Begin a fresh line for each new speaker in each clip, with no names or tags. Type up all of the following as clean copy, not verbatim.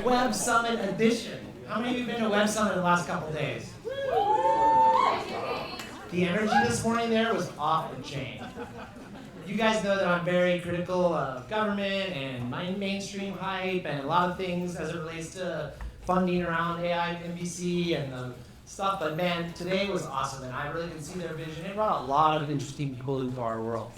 Web Summit edition. How many of you have been to Web Summit in the last couple days? The energy this morning there was off the chain. You guys know that I'm very critical of government and mainstream hype and a lot of things as it relates to funding around AI and NBC and the stuff, but man, today was awesome and I really can see their vision. It brought a lot of interesting people into our world.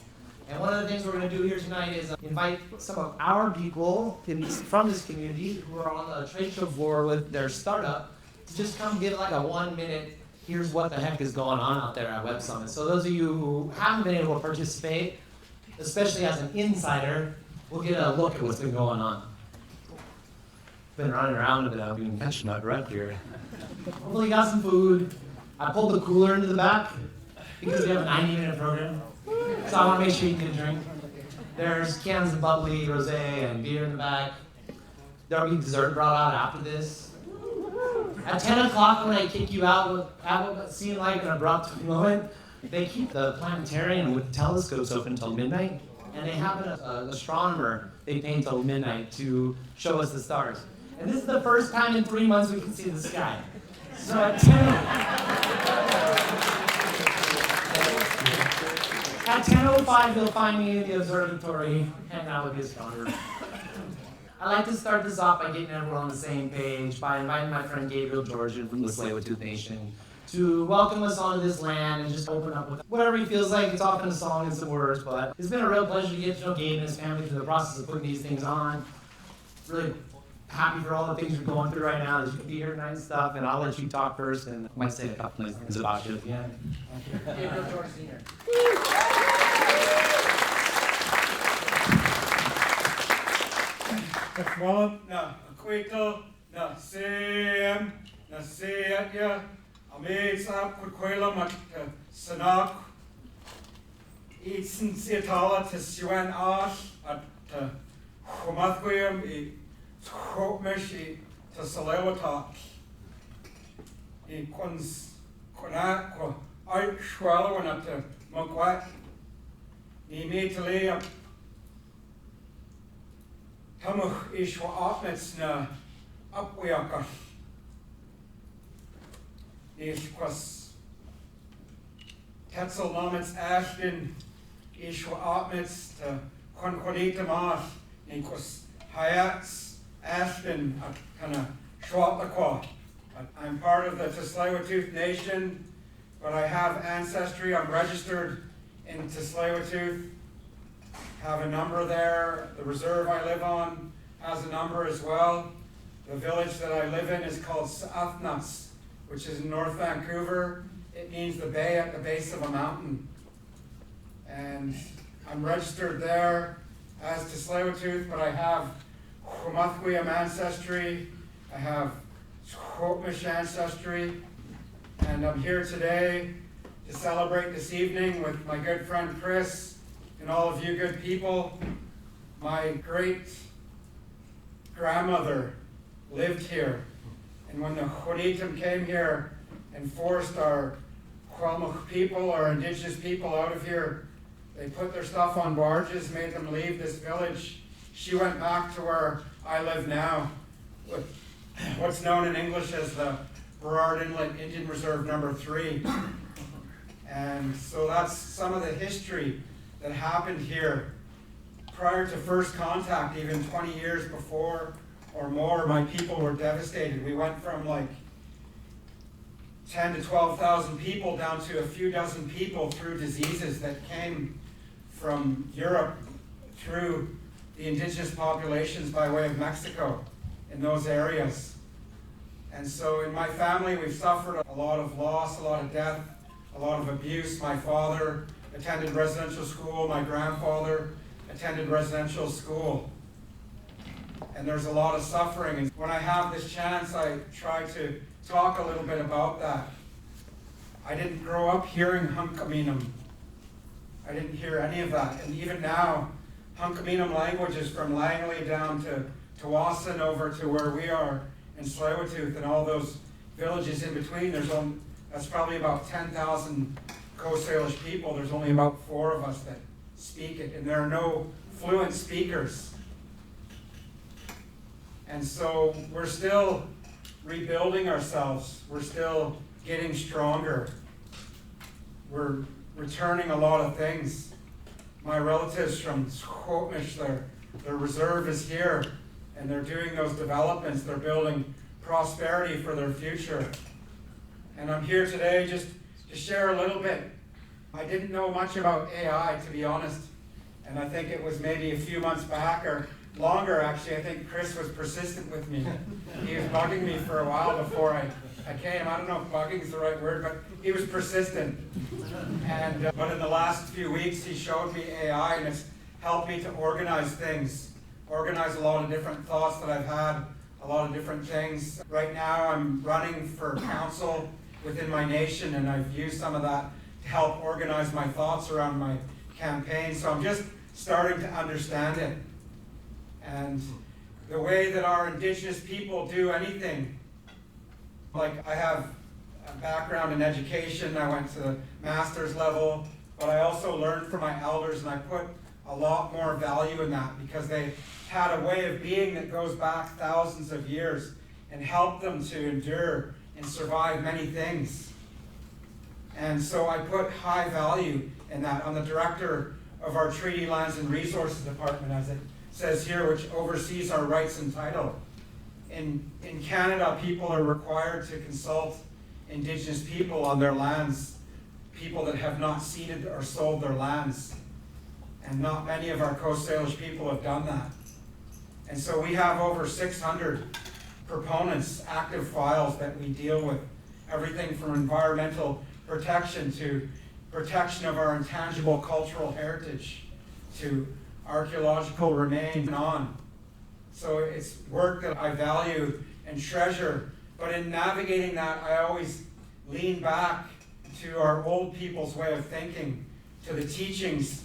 And one of the things we're going to do here tonight is invite some of our people from this community who are on the trade show floor with their startup to just come give like a 1 minute, here's what the heck is going on out there at Web Summit. So those of you who haven't been able to participate, especially as an insider, we'll get a look at what's been going on. Been running around a bit, I've been catching up right here. Hopefully you got some food. I pulled the cooler into the back because we have a 90-minute program. So I want to make sure you can drink. There's cans of bubbly, rosé, and beer in the back. There'll be dessert brought out after this. At 10 o'clock when I kick you out with what seemed like an abrupt moment, they keep the planetarium with telescopes open until midnight, and they have an astronomer they pay until midnight to show us the stars. And this is the first time in 3 months we can see the sky. So at 10:05 you'll find me in the observatory hanging out with the astronomer. I like to start this off by getting everyone on the same page by inviting my friend Gabriel George from the Tsleil-Waututh Nation to welcome us onto this land and just open up with whatever he feels like. It's often a song and some words, but it's been a real pleasure to get to know Gabe and his family through the process of putting these things on. Really happy for all the things you're going through right now, that you can be here tonight and stuff, and I'll let you talk first, and I might say a couple of things about you at the end. Gabriel George Sr.
Well, na kwito na sem na seya ame sa kwela mat sanak itsen setala te swan ash at khomathwem I khopmesh I te salewata I kona ko ai shwala wana te makwa ni metale Tamach ishwa atmets na apweaka. Ishwas Tetzel namens Ashton ishwa atmets to Konkonita Mas. Nikwas Hayats Ashton kana Shwatlakwa. I'm part of the Tsleil-Waututh Nation, but I have ancestry. I'm registered in Tsleil-Waututh. Have a number there. The reserve I live on has a number as well. The village that I live in is called Sathnas, which is in North Vancouver. It means the bay at the base of a mountain. And I'm registered there as to Tsleil-Waututh, but I have Chumethwiam ancestry. I have Chokmish ancestry. And I'm here today to celebrate this evening with my good friend Chris and all of you good people. My great-grandmother lived here, and when the Khonitim came here and forced our Kwalmuk people, our indigenous people out of here, they put their stuff on barges, made them leave this village. She went back to where I live now, with what's known in English as the Burrard Inlet Indian Reserve number 3. And so that's some of the history that happened here prior to first contact. Even 20 years before or more, my people were devastated. We went from like 10 to 12,000 people down to a few dozen people through diseases that came from Europe through the indigenous populations by way of Mexico in those areas. And so in my family, we've suffered a lot of loss, a lot of death, a lot of abuse. My father attended residential school. My grandfather attended residential school. And there's a lot of suffering. And when I have this chance, I try to talk a little bit about that. I didn't grow up hearing Halkomelem. I didn't hear any of that. And even now, Halkomelem languages from Langley down to Tawasin over to where we are in Tsleil-Waututh and all those villages in between, that's probably about 10,000 Coast Salish people. There's only about 4 of us that speak it, and there are no fluent speakers. And so we're still rebuilding ourselves. We're still getting stronger. We're returning a lot of things. My relatives from Squamish, their reserve is here, and they're doing those developments. They're building prosperity for their future. And I'm here today just to share a little bit. I didn't know much about AI, to be honest. And I think it was maybe a few months back, or longer actually. I think Chris was persistent with me. He was bugging me for a while before I came. I don't know if bugging is the right word, but he was persistent. And but in the last few weeks, he showed me AI, and it's helped me to organize things, organize a lot of different thoughts that I've had, a lot of different things. Right now, I'm running for council within my nation, and I've used some of that to help organize my thoughts around my campaign. So I'm just starting to understand it. And the way that our Indigenous people do anything, like I have a background in education, I went to the master's level, but I also learned from my elders, and I put a lot more value in that because they had a way of being that goes back thousands of years and helped them to endure and survive many things. And so I put high value in that. I'm the director of our Treaty Lands and Resources Department, as it says here, which oversees our rights and title. In Canada, people are required to consult Indigenous people on their lands, people that have not ceded or sold their lands. And not many of our Coast Salish people have done that. And so we have over 600 proponents, active files that we deal with, everything from environmental protection to protection of our intangible cultural heritage to archaeological remains and on. So it's work that I value and treasure, but in navigating that, I always lean back to our old people's way of thinking, to the teachings,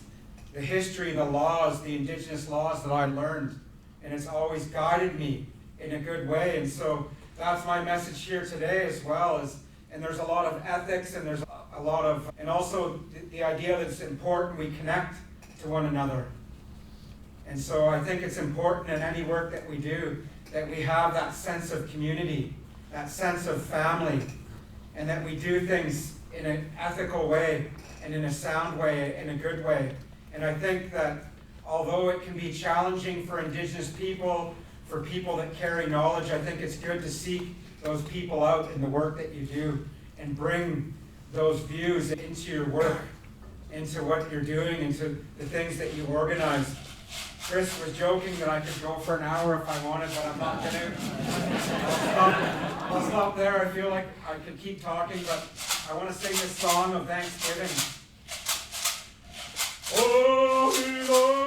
the history, the laws, the Indigenous laws that I learned, and it's always guided me in a good way. And so that's my message here today as well, and there's a lot of ethics, and there's a lot of, and also the idea that it's important we connect to one another. And so I think it's important in any work that we do that we have that sense of community, that sense of family, and that we do things in an ethical way and in a sound way, in a good way. And I think that although it can be challenging for Indigenous people, for people that carry knowledge, I think it's good to seek those people out in the work that you do and bring those views into your work, into what you're doing, into the things that you organize. Chris was joking that I could go for an hour if I wanted, but I'm not going to. I'll stop there. I feel like I could keep talking, but I want to sing this song of Thanksgiving. Oh, Lord.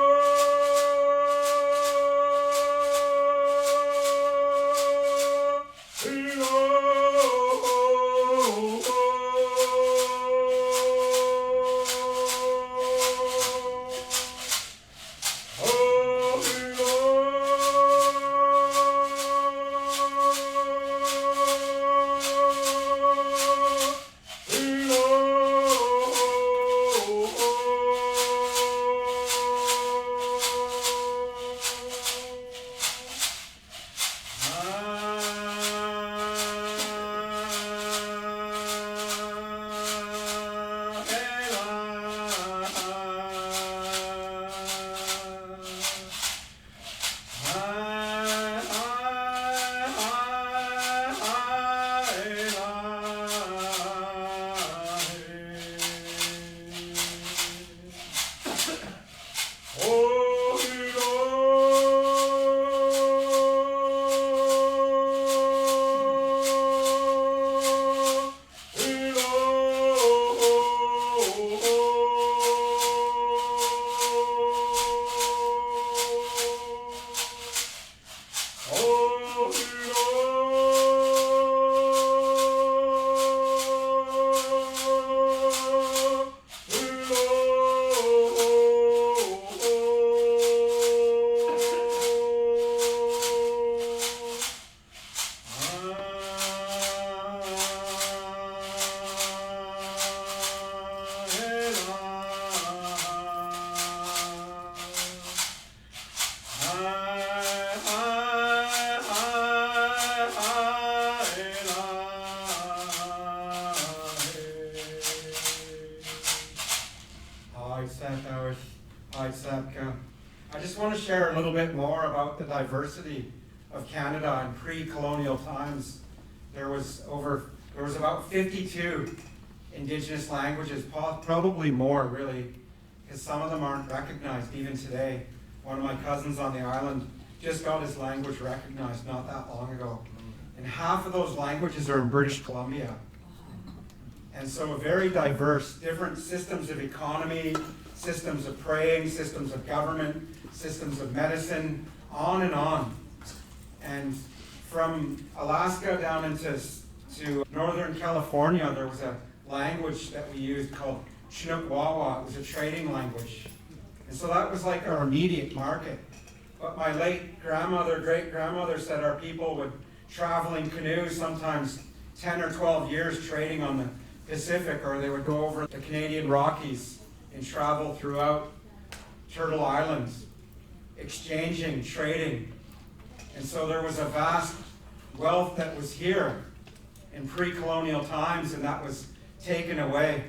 I just want to share a little bit more about the diversity of Canada in pre-colonial times. There was about 52 Indigenous languages, probably more really, because some of them aren't recognized even today. One of my cousins on the island just got his language recognized not that long ago. And half of those languages are in British Columbia. And so very diverse, different systems of economy, systems of praying, systems of government, systems of medicine, on and on. And from Alaska down into Northern California, there was a language that we used called Chinook Wawa. It was a trading language. And so that was like our immediate market. But my late grandmother, great-grandmother said our people would travel in canoes, sometimes 10 or 12 years trading on the Pacific, or they would go over the Canadian Rockies and travel throughout Turtle Islands, exchanging, trading. And so there was a vast wealth that was here in pre-colonial times, and that was taken away.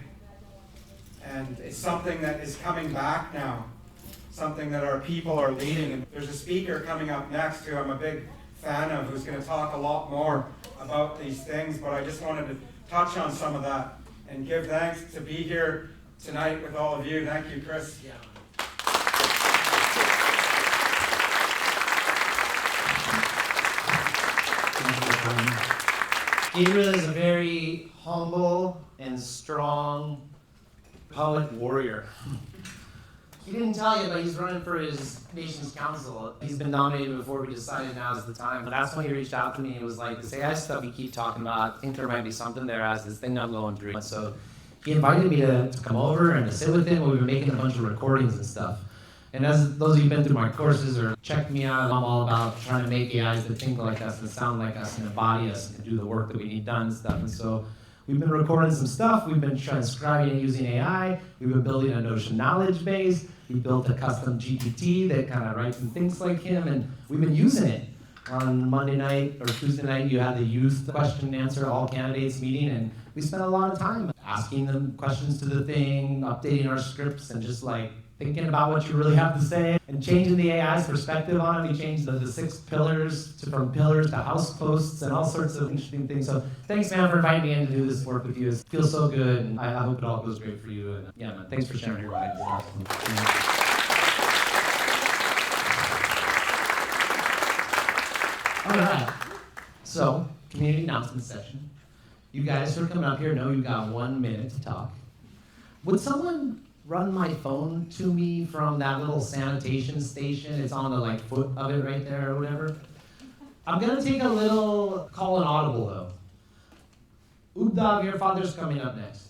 And it's something that is coming back now, something that our people are leading. And there's a speaker coming up next who I'm a big fan of, who's going to talk a lot more about these things, but I just wanted to touch on some of that and give thanks to be here tonight with all of you. Thank you, Chris.
Yeah. Gabriel is a very humble and strong poet warrior. He didn't tell you, but he's running for his nation's council. He's been nominated before. We decided now is the time. But that's when he reached out to me and was like, this AI stuff you keep talking about, I think there might be something there as this thing I'm going through. So he invited me to come over and to sit with him. We've been making a bunch of recordings and stuff. And as those of you who've been through my courses or checked me out, I'm all about trying to make AIs that think like us and sound like us and embody us and do the work that we need done and stuff. And so we've been recording some stuff. We've been transcribing using AI. We've been building a Notion knowledge base. We built a custom GPT that kind of writes and thinks like him, and we've been using it. On Monday night or Tuesday night, you had the youth question and answer all candidates meeting, and we spent a lot of time asking them questions to the thing, updating our scripts, and just like thinking about what you really have to say, and changing the AI's perspective on it. We changed the 6 pillars from pillars to house posts and all sorts of interesting things. So thanks, man, for inviting me in to do this work with you. It feels so good, and I hope it all goes great for you. And yeah, man, thanks for sharing your ride. It's awesome. All right. So, community announcement session. You guys who are coming up here know you've got 1 minute to talk. Would someone run my phone to me from that little sanitation station? It's on the like foot of it right there or whatever. I'm gonna take a little call an audible though. Ubdav, your father's coming up next.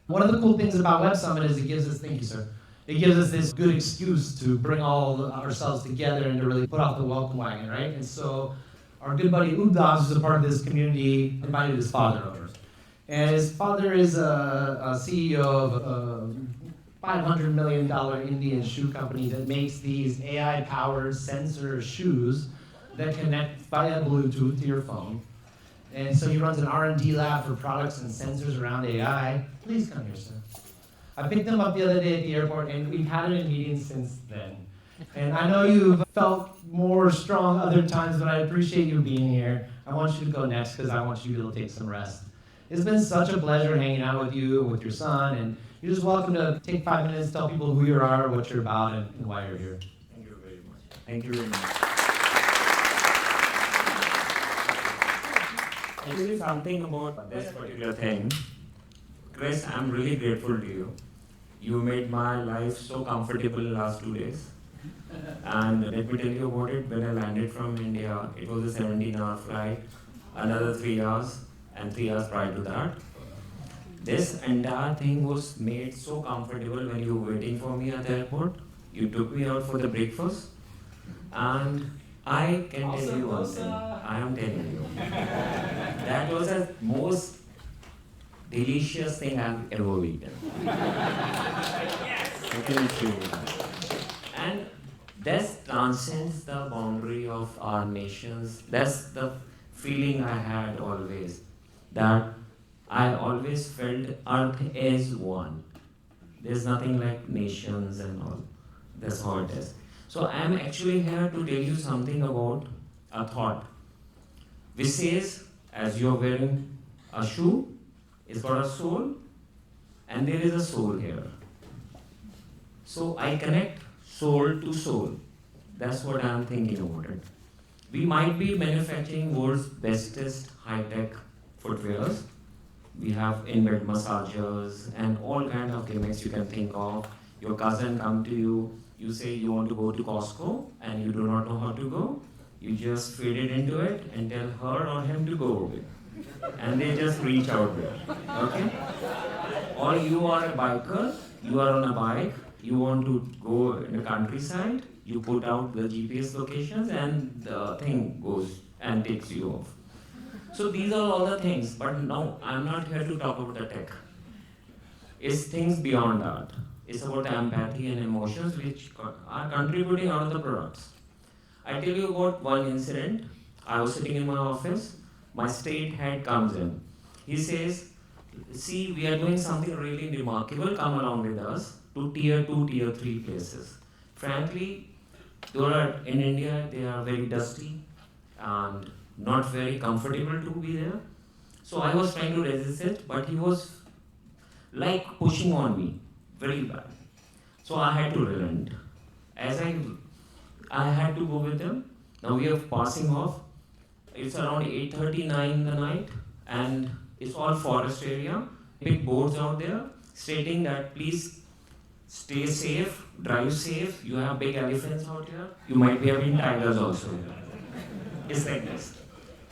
One of the cool things about Web Summit is it gives us, thank you sir, it gives us this good excuse to bring all ourselves together and to really put out the welcome wagon, right? And so our good buddy Ubdav, who's a part of this community, invited his father over. And his father is a CEO of a $500 million Indian shoe company that makes these AI-powered sensor shoes that connect via Bluetooth to your phone. And so he runs an R&D lab for products and sensors around AI. Please come here, sir. I picked him up the other day at the airport, and we've had him in meetings since then. And I know you've felt more strong other times, but I appreciate you being here. I want you to go next because I want you to take some rest. It's been such a pleasure hanging out with you and with your son, and you're just welcome to take 5 minutes, tell people who you are, what you're about, and why you're here.
Thank you very much. Thank you very much. Actually, something about this particular thing. Chris, I'm really grateful to you. You made my life so comfortable in the last 2 days. And let me tell you about it. When I landed from India, it was a 17-hour flight, another 3 hours, and 3 hours prior to that. This entire thing was made so comfortable when you were waiting for me at the airport. You took me out for the breakfast, and I can tell you one thing. I am telling you. That was the most delicious thing I've ever eaten. Yes! I can assure you that. And this transcends the boundary of our nations. That's the feeling I had always. That I always felt Earth is one. There's nothing like nations and all. That's how it is. So I'm actually here to tell you something about a thought, which says, as you're wearing a shoe, it's got a sole, and there is a soul here. So I connect soul to soul. That's what I'm thinking about it. We might be manufacturing world's bestest high-tech footwears. We have in-bed massagers and all kind of gimmicks you can think of. Your cousin come to you, you say you want to go to Costco and you do not know how to go. You just fade it into it and tell her or him to go away. And they just reach out there, okay? Or you are a biker, you are on a bike, you want to go in the countryside, you put out the GPS locations and the thing goes and takes you off. So these are all the things, but now I'm not here to talk about the tech. It's things beyond that. It's about empathy and emotions which are contributing out of the products. I tell you about one incident. I was sitting in my office, my state head comes in. He says, see, we are doing something really remarkable, come along with us to tier 2, tier 3 places. Frankly, in India, they are very dusty and not very comfortable to be there. So I was trying to resist it, but he was like pushing on me, very bad. So I had to relent. As I had to go with him. Now we are passing off. It's around 8:39 in the night, and it's all forest area. Big boards out there stating that please stay safe, drive safe. You have big elephants out here. You might be having tigers also here. It's like this.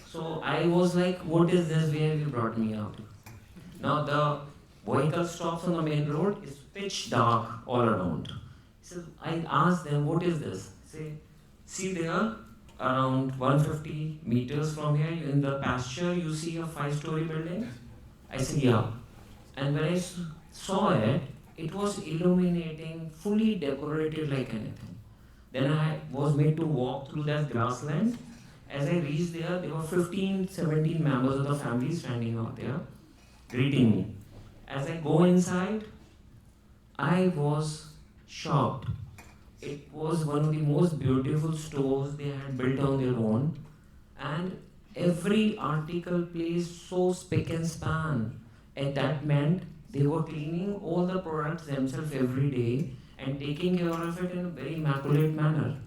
So I was like, what is this? Where you brought me out? Now the vehicle stops on the main road. It's pitch dark all around. So I asked them, what is this? Say, see there, around 150 meters from here, in the pasture, you see a 5-story building? I said, yeah. And when I saw it, it was illuminating, fully decorated like anything. Then I was made to walk through that grassland. As I reached there were 15, 17 members of the family standing out there, greeting me. As I go inside, I was shocked. It was one of the most beautiful stores they had built on their own, and every article placed so spick and span. And that meant they were cleaning all the products themselves every day and taking care of it in a very immaculate manner.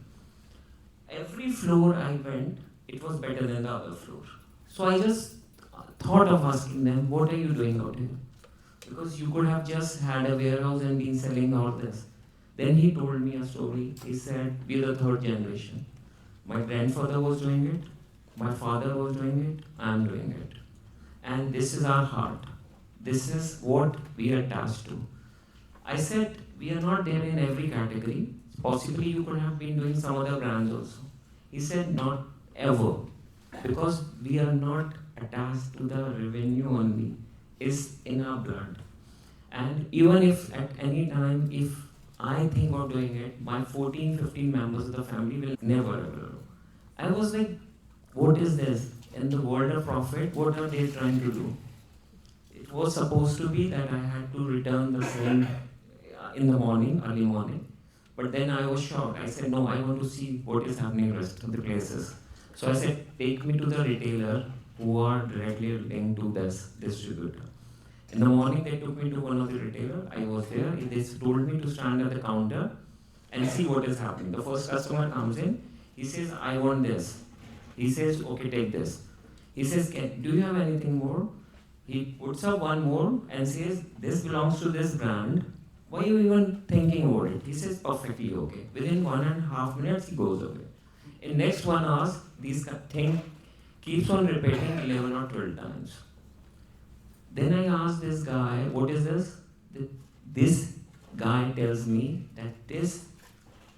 Every floor I went, it was better than the other floor. So I just thought of asking them, what are you doing out here? Because you could have just had a warehouse and been selling all this. Then he told me a story. He said, we're the third generation. My grandfather was doing it, my father was doing it, I'm doing it. And this is our heart. This is what we are attached to. I said, we are not there in every category. Possibly you could have been doing some other brands also. He said, not ever. Because we are not attached to the revenue only. It's in our blood. And even if at any time, if I think of doing it, my 14, 15 members of the family will never ever know. I was like, what is this? In the world of profit, what are they trying to do? It was supposed to be that I had to return the same in the morning, early morning. But then I was shocked. I said, no, I want to see what is happening in the rest of the places. So I said, take me to the retailer who are directly linked to this distributor. In the morning, they took me to one of the retailer. I was there. They told me to stand at the counter and see what is happening. The first customer comes in. He says, I want this. He says, okay, take this. He says, do you have anything more? He puts up one more and says, this belongs to this brand. Why are you even thinking about it? He says, perfectly okay. Within 1.5 minutes, he goes away. In next 1 hour, this thing keeps on repeating 11 or 12 times. Then I asked this guy, what is this? This guy tells me that this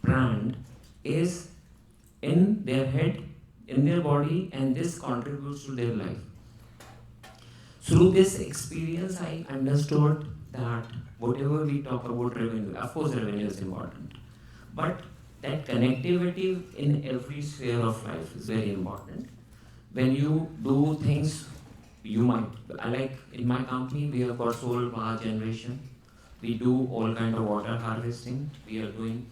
brand is in their head, in their body, and this contributes to their life. Through this experience, I understood that whatever we talk about revenue, of course revenue is important, but that connectivity in every sphere of life is very important. When you do things, you might, like in my company, we have got solar power generation. We do all kind of water harvesting. We are doing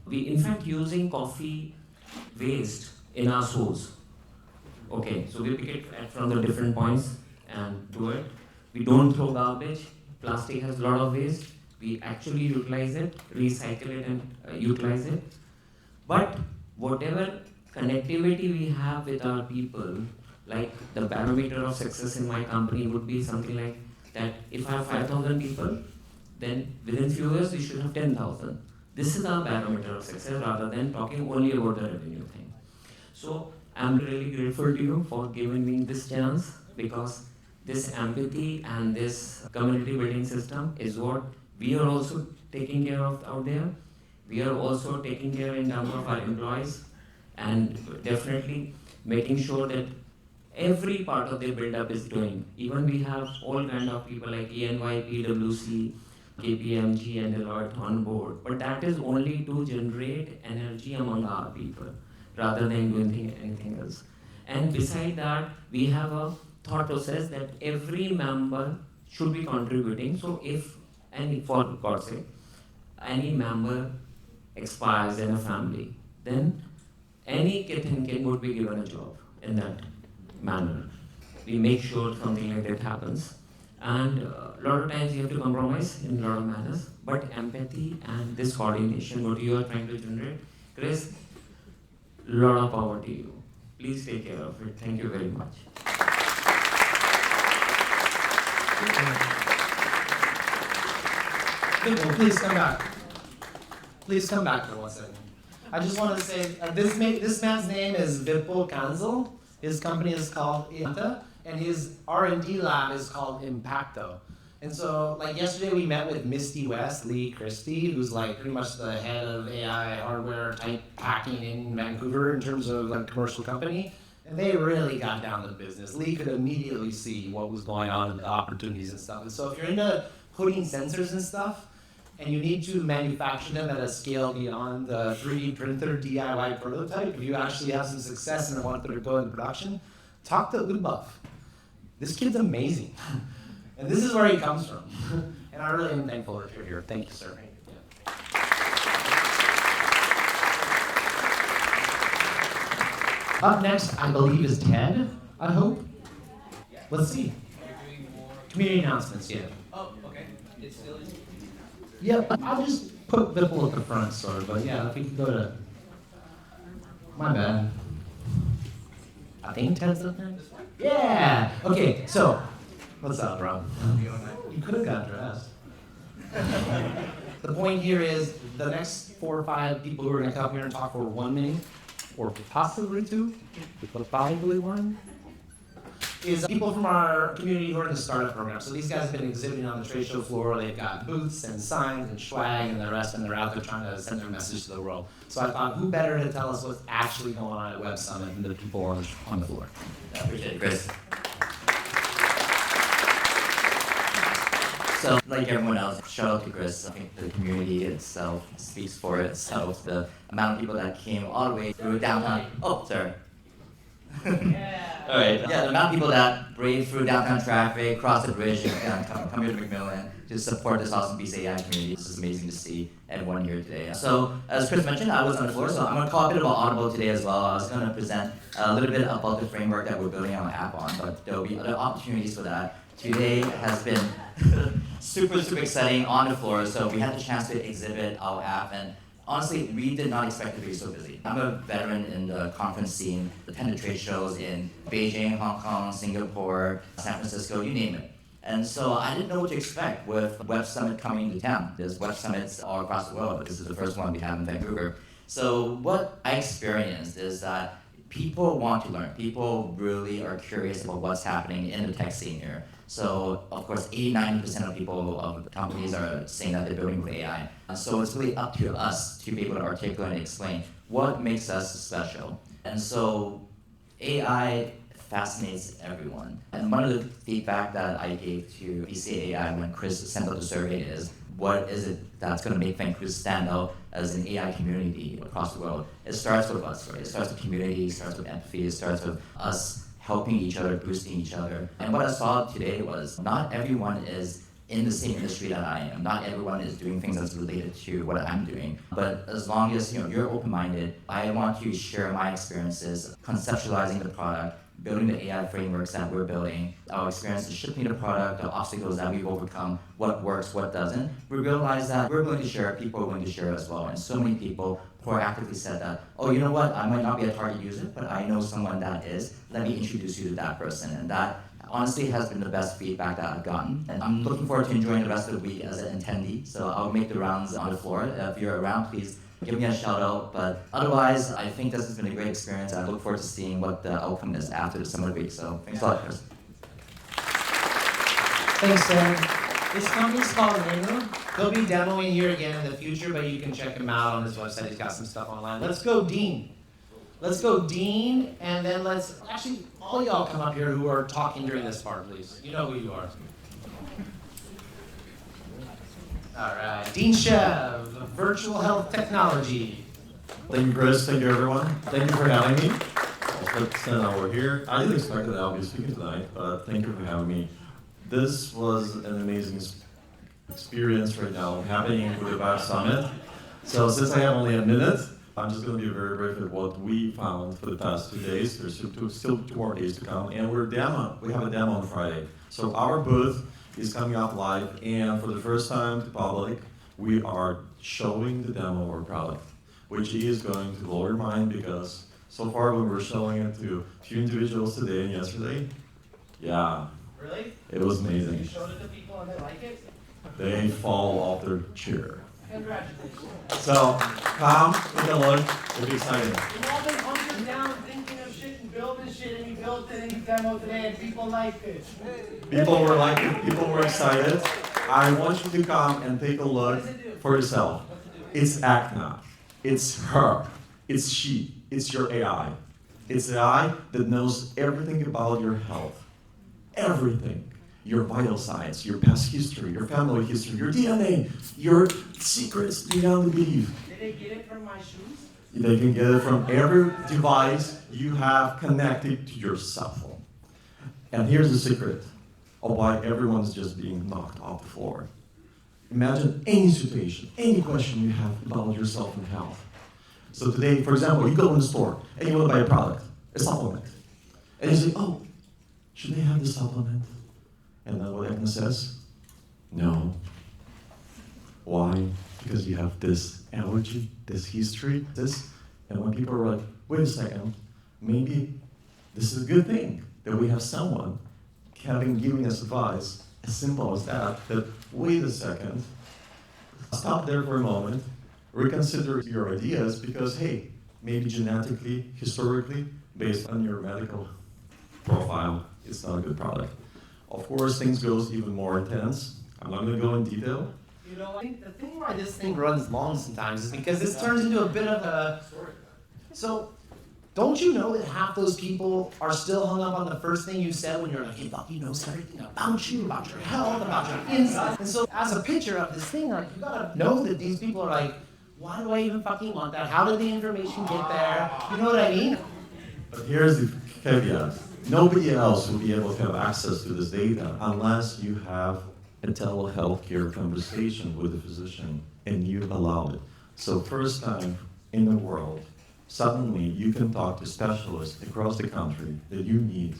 We in fact using coffee waste in our stores. Okay, so we pick it from the different points and do it. We don't throw garbage. Plastic has a lot of waste. We actually utilize it, recycle it and utilize it. But whatever connectivity we have with our people, like the barometer of success in my company would be something like that if I have 5,000 people, then within few years we should have 10,000. This is our barometer of success rather than talking only about the revenue thing. So I'm really grateful to you for giving me this chance, because this empathy and this community building system is what we are also taking care of out there. We are also taking care in terms of our employees and definitely making sure that every part of their build-up is doing. Even we have all kind of people like ENY, PwC, KPMG and Deloitte on board, but that is only to generate energy among our people rather than doing anything else. And beside that, we have a thought process that every member should be contributing. So if, and for God's sake, any member expires in a family, then any kith and kin would be given a job in that manner. We make sure something like that happens. And a lot of times you have to compromise in a lot of manners, but empathy and this coordination, what you are trying to generate, Chris, a lot of power to you. Please take care of it. Thank you very much.
Vipul, please come back. Please come back for 1 second. I just want to say, this man's name is Vipul Kansal. His company is called Ianta, and his R&D lab is called Impacto. And so, like yesterday we met with Misty West, Lee Christie, who's like pretty much the head of AI hardware type packing in Vancouver in terms of like commercial company. And they really got down to business. Lee could immediately see what was going on and the opportunities and stuff. And so if you're into putting sensors and stuff, and you need to manufacture them at a scale beyond the 3D printer DIY prototype, if you actually have some success and want them to go into production, talk to Lubuff. This kid's amazing. And this is where he comes from. And I really am thankful that you're here. Thank you, sir. Up next, I believe, is Ted, I hope. Let's see. Community announcements, yeah.
Oh, okay. It's still in.
Yeah, I'll just put Vipul at the front, sort of, but yeah, if we can go to... My bad. I think Ted's up there? Yeah! Okay, so, what's up, bro? You could have got dressed. The point here is, the next 4 or 5 people who are going to come here and talk for 1 minute, or possibly 2, but probably 1, is people from our community who are in the startup program. So these guys have been exhibiting on the trade show floor. They've got booths and signs and swag and the rest, and they're out there trying to send their message to the world. So I thought, who better to tell us what's actually going on at Web Summit than the people on the floor.
I appreciate it, Chris. So, like everyone else, shout out to Chris. I think the community itself speaks for itself. The amount of people that came all the way through downtown. Oh, sorry. All right. Yeah, the amount of people that braved through downtown traffic, crossed the bridge, and come here to McMillan to support this awesome BC AI community. This is amazing to see everyone here today. So, as Chris mentioned, I was on the floor, so I'm going to talk a bit about Audible today as well. I was going to present a little bit about the framework that we're building our app on, but there will be other opportunities for that. Today has been super exciting on the floor, so we had the chance to exhibit our app, and honestly, we did not expect to be so busy. I'm a veteran in the conference scene, attended trade shows in Beijing, Hong Kong, Singapore, San Francisco, you name it. And so I didn't know what to expect with Web Summit coming to town. There's Web Summits all across the world, but this is the first one we have in Vancouver. So what I experienced is that people want to learn. People really are curious about what's happening in the tech scene here. So, of course, 80-90% of people, of companies are saying that they're building with AI. So it's really up to us to be able to articulate and explain what makes us special. And so AI fascinates everyone. And one of the feedback that I gave to BC AI when Chris sent out the survey is, what is it that's going to make Vancouver stand out as an AI community across the world? It starts with us, right? It starts with community, it starts with empathy, it starts with us helping each other, boosting each other. And what I saw today was not everyone is in the same industry that I am. Not everyone is doing things that's related to what I'm doing. But as long as you're open-minded, I want to share my experiences, conceptualizing the product, building the AI frameworks that we're building, our experience shipping the product, the obstacles that we've overcome, what works, what doesn't. We realize that we're going to share, people are going to share as well. And so many people proactively said that, oh, you know what, I might not be a target user, but I know someone that is. Let me introduce you to that person. And that honestly has been the best feedback that I've gotten. And I'm looking forward to enjoying the rest of the week as an attendee. So I'll make the rounds on the floor. If you're around, please give me a shout out. But otherwise, I think this has been a great experience. I look forward to seeing what the outcome is after the summer week. So thanks a lot, Chris.
Thanks, Sam. This company's called Meetup. They'll be demoing here again in the future, but you can check him out on his website. He's got some stuff online. Let's go, Dean. Let's go, Dean, and then let's, actually, all y'all come up here who are talking during this part, please. You know who you are. All right, Dean Chev, Virtual Health Technology.
Thank you, Chris. Thank you, everyone. Thank you for having me. I'll stand over here. I didn't expect that I'll be speaking tonight, but thank you for having me. This was an amazing experience right now happening with the Vibe Summit. So since I have only a minute, I'm just going to be very brief with what we found for the past 2 days. There's still 2 more days to come, and we have a demo on Friday. So our booth is coming up live, and for the first time to public, we are showing the demo of our product, which is going to blow your mind because so far we were showing it to a few individuals today and yesterday. Yeah.
Really?
It was amazing.
You showed it to people and they like it?
They fall off their chair.
Congratulations.
So, come, take a look, it'll be exciting.
We've all been hunkered down thinking of shit and building shit, and you built it and you demoed today, and people liked it.
People were liking it, people were excited. I want you to come and take a look for yourself. It's Acna, it's her, it's she, it's your AI. It's AI that knows everything about your health. Everything. Your vital signs, your past history, your family history, your DNA, your secrets beyond belief.
Did they get it from my shoes?
They can get it from every device you have connected to your cell phone. And here's the secret of why everyone's just being knocked off the floor. Imagine any situation, any question you have about yourself and health. So today, for example, you go in the store and you want to buy a product, a supplement. And you say, oh, should they have this supplement? And then what Agnes says? No. Why? Because you have this allergy, this history, this. And when people are like, wait a second, maybe this is a good thing that we have someone giving us advice as simple as that, wait a second, stop there for a moment, reconsider your ideas because, hey, maybe genetically, historically, based on your medical profile, it's not a good product. Of course, things goes even more intense. I'm not going to go in detail.
You know, I think the thing why this thing runs long sometimes is because this turns into a bit of a... So, don't you know that half those people are still hung up on the first thing you said when you're like, hey, Buck, he knows everything about you, about your health, about your insights. And so, as a picture of this thing, like, you gotta know that these people are like, why do I even fucking want that? How did the information get there? You know what I mean?
But here's the caveat. Nobody else will be able to have access to this data unless you have a telehealth care conversation with a physician and you allow it. So first time in the world, suddenly you can talk to specialists across the country that you need,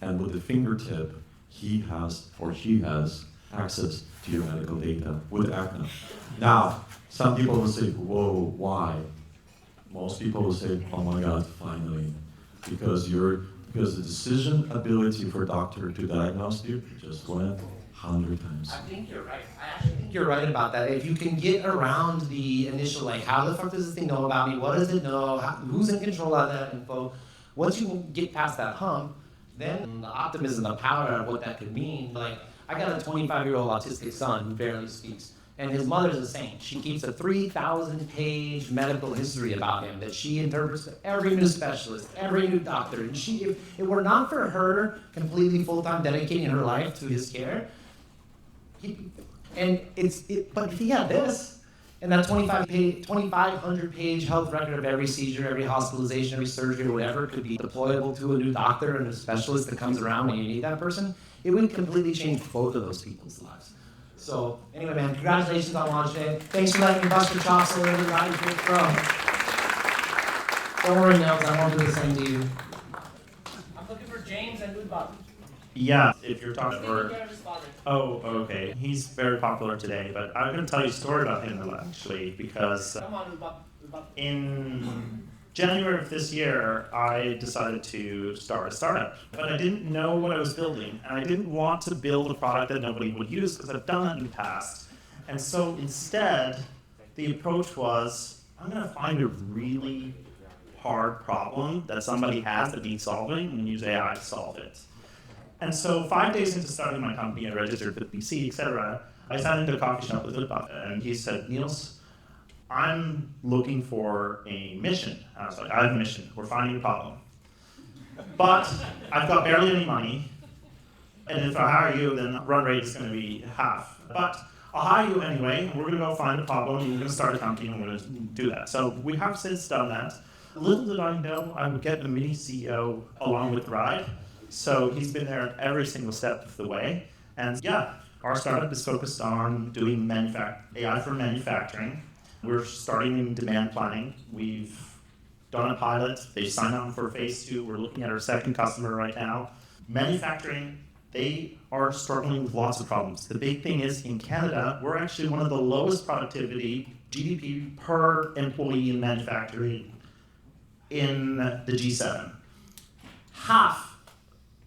and with a fingertip, he has or she has access to your medical data with Acna. Now, some people will say, whoa, why? Most people will say, oh my God, finally, because the decision ability for a doctor to diagnose you just went 100 times.
I think you're right. I actually think you're right about that. If you can get around the initial, like, how the fuck does this thing know about me? What does it know? Who's in control of that info? Once you can get past that hump, then the optimism, the power of what that could mean. Like, I got a 25-year-old autistic son who barely speaks. And his mother's a saint. She keeps a 3,000-page medical history about him that she interprets to every new specialist, every new doctor. And if it were not for her completely full-time dedicating her life to his care, but if he had this, and that 2,500-page health record of every seizure, every hospitalization, every surgery, or whatever could be deployable to a new doctor and a specialist that comes around when you need that person, it would completely change both of those people's lives. So anyway, man, congratulations on launch day. Thanks for letting me bust your chops a little bit about your first pro. Don't worry, Nels, I won't do the same to you. I'm looking for James and Udbab.
Yeah, if you're talking for... Oh, okay. He's very popular today, but I'm going to tell you a story about him, actually, because
Come on, Udbab.
in January of this year, I decided to start a startup, but I didn't know what I was building, and I didn't want to build a product that nobody would use because I've done that in the past. And so instead, the approach was, I'm going to find a really hard problem that somebody has that needs solving and use AI to solve it. And so 5 days into starting my company, I registered with BC, etc. I sat into a coffee shop with Vipul, and he said, Niels, I'm looking for a mission. And I was like, I have a mission. We're finding a problem. But I've got barely any money, and if I hire you, then the run rate is going to be half. But I'll hire you anyway. We're going to go find a problem, and we're going to start a company, and we're going to do that. So we have since done that. Little did I know I would get a mini CEO along with the ride. So he's been there every single step of the way. And yeah, our startup is focused on doing AI for manufacturing. We're starting in demand planning. We've done a pilot. They've signed on for phase 2. We're looking at our second customer right now. Manufacturing, they are struggling with lots of problems. The big thing is in Canada, we're actually one of the lowest productivity GDP per employee in manufacturing in the G7. Half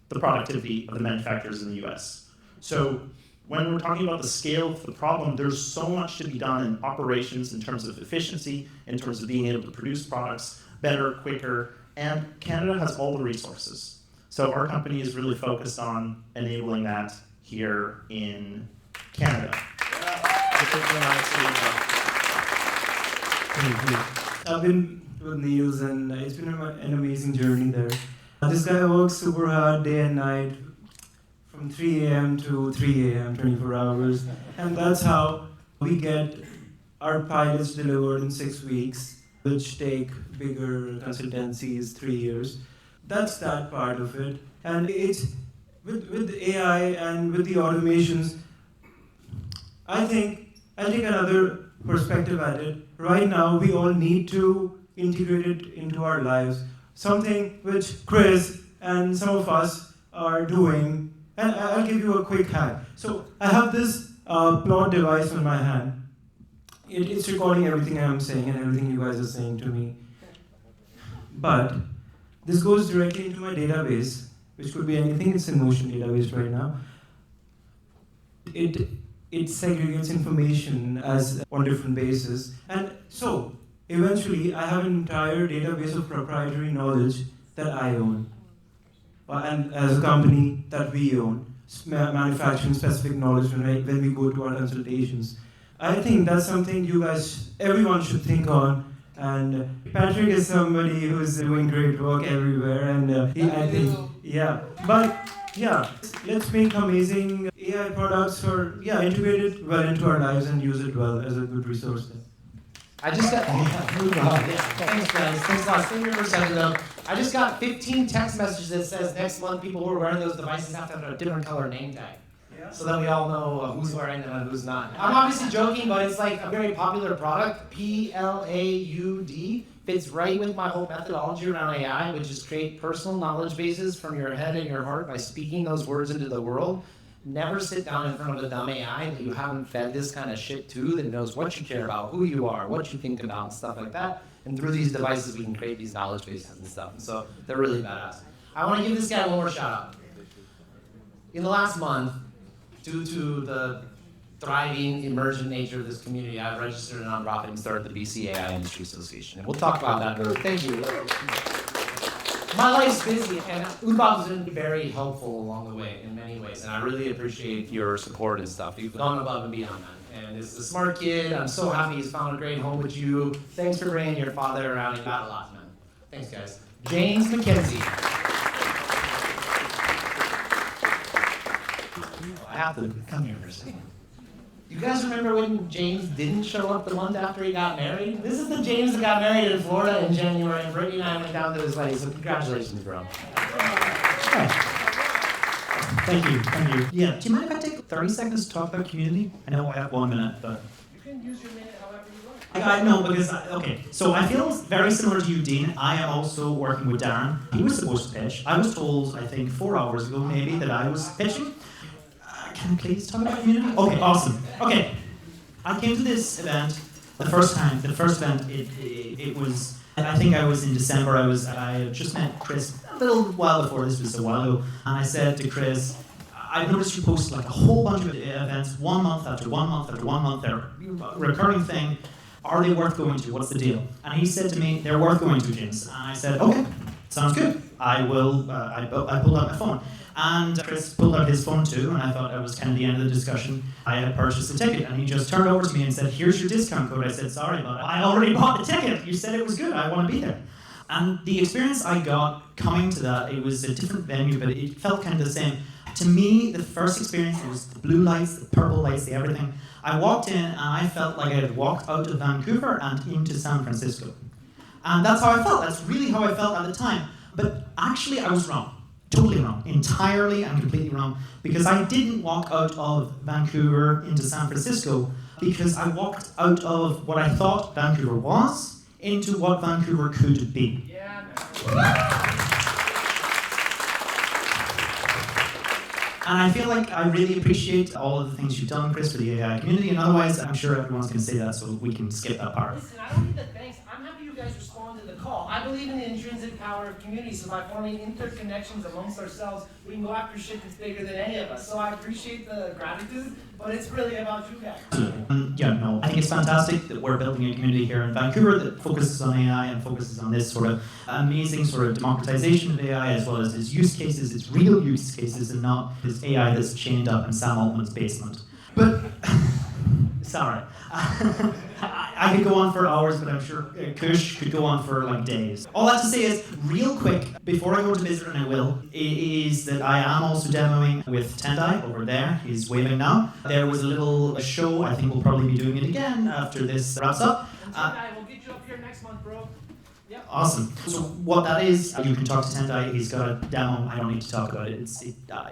the productivity of the manufacturers in the US. So when we're talking about the scale of the problem, there's so much to be done in operations in terms of efficiency, in terms of being able to produce products better, quicker, and Canada has all the resources. So our company is really focused on enabling that here in Canada.
I've been with Niels, and it's been an amazing journey there. This guy works super hard day and night, from 3 a.m. to 3 a.m., 24 hours. And that's how we get our pilots delivered in 6 weeks, which take bigger consultancies 3 years. That's that part of it. And it's with AI and with the automations, I think I'll take another perspective at it. Right now, we all need to integrate it into our lives. Something which Chris and some of us are doing. And I'll give you a quick hack. So I have this plot device on my hand. It's recording everything I'm saying and everything you guys are saying to me. But this goes directly into my database, which could be anything. It's in Motion database right now. It segregates information as on different bases. And so eventually I have an entire database of proprietary knowledge that I own. And as a company that we own, manufacturing specific knowledge when we go to our consultations. I think that's something everyone should think on. And Patrick is somebody who's doing great work everywhere, and let's make amazing AI products integrated well into our lives and use it well as a good resource.
I just got, thanks guys, thanks a lot. Stay here for a second though. I just got 15 text messages that says next month people who are wearing those devices have to have a different color name tag. So that we all know who's wearing them and who's not. I'm obviously joking, but it's like a very popular product. PLAUD fits right with my whole methodology around AI, which is create personal knowledge bases from your head and your heart by speaking those words into the world. Never sit down in front of a dumb AI that you haven't fed this kind of shit to, that knows what you care about, who you are, what you think about, and stuff like that. And through these devices, we can create these knowledge bases and stuff. And so they're really badass. I want to give this guy one more shout out. In the last month, due to the thriving, emergent nature of this community, I've registered a nonprofit and started the BC AI Industry Association. And we'll talk about that. Thank you. My life's busy, and Udbab's been very helpful along the way in many ways, and I really appreciate your support and stuff. You've gone above and beyond that. And it's a smart kid. I'm so happy he's found a great home with you. Thanks for bringing your father around. He got a lot, man. Thanks, guys. James McKenzie. I have to come here for a second. You guys remember when James didn't show up the month after he got married? This is the James that got married in Florida in January, and Brittany and I went down to his wedding, so congratulations, bro.
Thank you.
Yeah. Do you mind if I take
30 seconds to talk about community? I know I have 1 minute, but...
You can use your minute however you like.
I know because, okay, so I feel very similar to you, Dean. I am also working with Darren. He was supposed to pitch. I was told, I think 4 hours ago maybe, that I was pitching. Can we please talk about community? Okay, awesome. Okay, I came to this event the first event, it was, I think I was in December, I had just met Chris a little while before, this was a while ago, and I said to Chris, I've noticed you post like a whole bunch of events, 1 month after 1 month after 1 month, they're a recurring thing. Are they worth going to? What's the deal? And he said to me, they're worth going to, James. And I said, okay, sounds good. I will, I pulled out my phone. And Chris pulled out his phone too, and I thought that was kind of the end of the discussion. I had purchased a ticket, and he just turned over to me and said, here's your discount code. I said, sorry, but I already bought the ticket. You said it was good. I want to be there. And the experience I got coming to that, it was a different venue, but it felt kind of the same. To me, the first experience, it was the blue lights, the purple lights, the everything. I walked in, and I felt like I had walked out of Vancouver and into San Francisco. And that's how I felt. That's really how I felt at the time. But actually, I was wrong. Totally wrong. Entirely and completely wrong. Because I didn't walk out of Vancouver into San Francisco, because I walked out of what I thought Vancouver was into what Vancouver could be.
Yeah, man.
And I feel like I really appreciate all of the things you've done, Chris, for the AI community, and otherwise I'm sure everyone's going to say that, so we can skip that part.
Listen, I don't need the thanks. I'm happy you guys respond to the call. I believe in the intrinsic power of community, so by forming interconnections amongst ourselves, we can go after shit that's bigger than any of us. So I appreciate the gratitude, but it's really about you guys.
I think it's fantastic that we're building a community here in Vancouver that focuses on AI and focuses on this sort of amazing sort of democratization of AI, as well as its use cases, its real use cases, and not this AI that's chained up in Sam Altman's basement. But, sorry. I could go on for hours, but I'm sure Kush could go on for like days. All that to say is, real quick, before I go to Bizzer, and I will, is that I am also demoing with Tendai over there. He's waving now. There was a little show. I think we'll probably be doing it again after this wraps up.
Tendai, we'll get you up here next month, bro. Yep.
Awesome. So what that is, you can talk to Tendai. He's got a demo. I don't need to talk about it.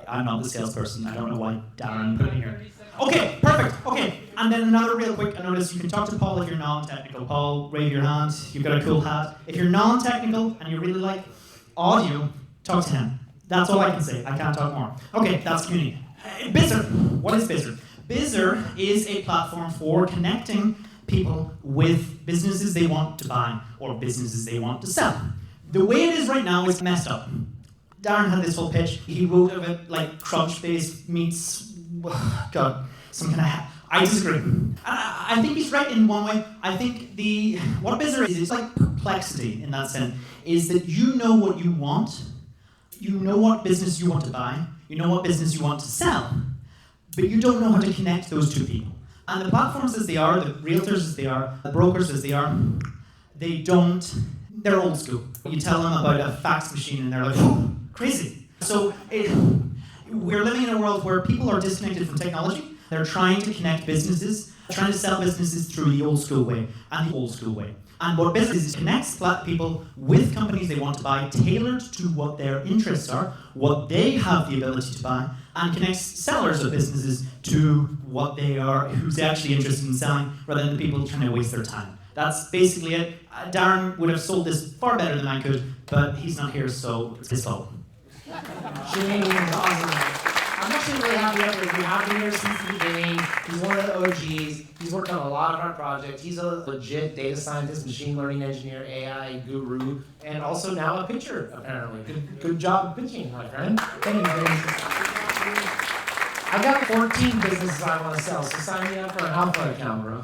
I'm not the salesperson. I don't know why Darren put it in here. Okay, perfect. Okay, and then another real quick notice. You can talk to Paul if you're non-technical. Paul, raise your hand. You've got a cool hat. If you're non-technical and you really like audio, talk to him. That's all I can say. I can't talk more. Okay, that's community. Bizzer. What is Bizzer? Bizzer is a platform for connecting people with businesses they want to buy or businesses they want to sell. The way it is right now is messed up. Darren had this whole pitch. He wrote of it like Crunchbase meets, God, some kind of. I disagree. I think he's right in one way. I think what Bizzer is, it's like perplexity in that sense, is that you know what you want, you know what business you want to buy, you know what business you want to sell, but you don't know how to connect those two people. And the platforms as they are, the realtors as they are, the brokers as they are, they're old school. You tell them about a fax machine and they're like, whew, crazy. So we're living in a world where people are disconnected from technology. They're trying to connect businesses, trying to sell businesses through the old school way and the old school way. And what business is connects people with companies they want to buy, tailored to what their interests are, what they have the ability to buy, and connects sellers of businesses to what they are, who's actually interested in selling, rather than the people trying to waste their time. That's basically it. Darren would have sold this far better than I could, but he's not here, so it's his fault.
James, awesome. I'm actually really happy that we have him here since the beginning. He's one of the OGs. He's worked on a lot of our projects. He's a legit data scientist, machine learning engineer, AI guru, and also now a pitcher, apparently. Good job pitching, my friend. Thank you very much. I've got 14 businesses I want to sell, so sign me up for a Halkomelem account, bro.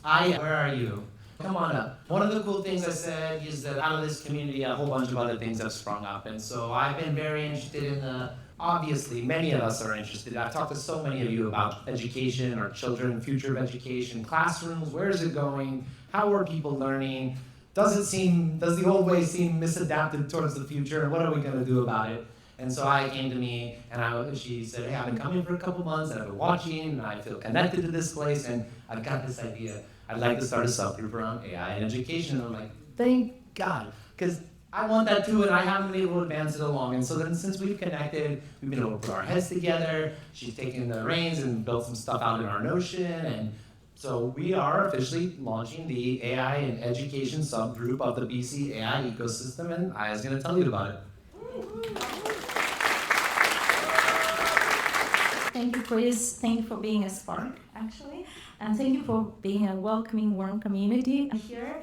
Where are you? Come on up. One of the cool things I said is that out of this community, a whole bunch of other things have sprung up. And so I've been very interested in obviously, many of us are interested. I've talked to so many of you about education, our children, future of education, classrooms, where is it going? How are people learning? Does the old way seem misadapted towards the future? And what are we going to do about it? And so I came to me, and she said, hey, I've been coming for a couple months, and I've been watching, and I feel connected to this place, and I've got this idea. I'd like to start a subgroup around AI and education. And I'm like, thank God. Because I want that too, and I haven't been able to advance it along. And so then since we've connected, we've been able to put our heads together. She's taken the reins and built some stuff out in our Notion. And so we are officially launching the AI and education subgroup of the BC AI ecosystem, and Aya's going to tell you about it.
Thank you, Chris. Thank you for being a spark, actually. And thank you for being a welcoming, warm community here.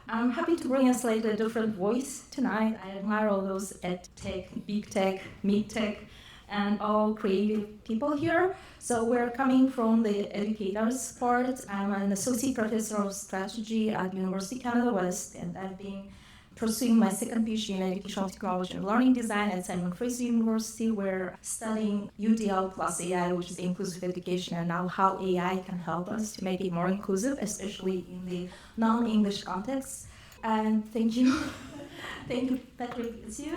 I'm happy to bring a slightly different voice tonight. I admire all those ed tech, big tech, mid tech, and all creative people here. So we're coming from the educators part. I'm an associate professor of strategy at University of Canada West, and I've been pursuing my second PhD in educational technology and learning design at Simon Fraser University. We're studying UDL plus AI, which is inclusive education, and now how AI can help us to make it more inclusive, especially in the non-English context. And thank you. Thank you, Patrick, it's you.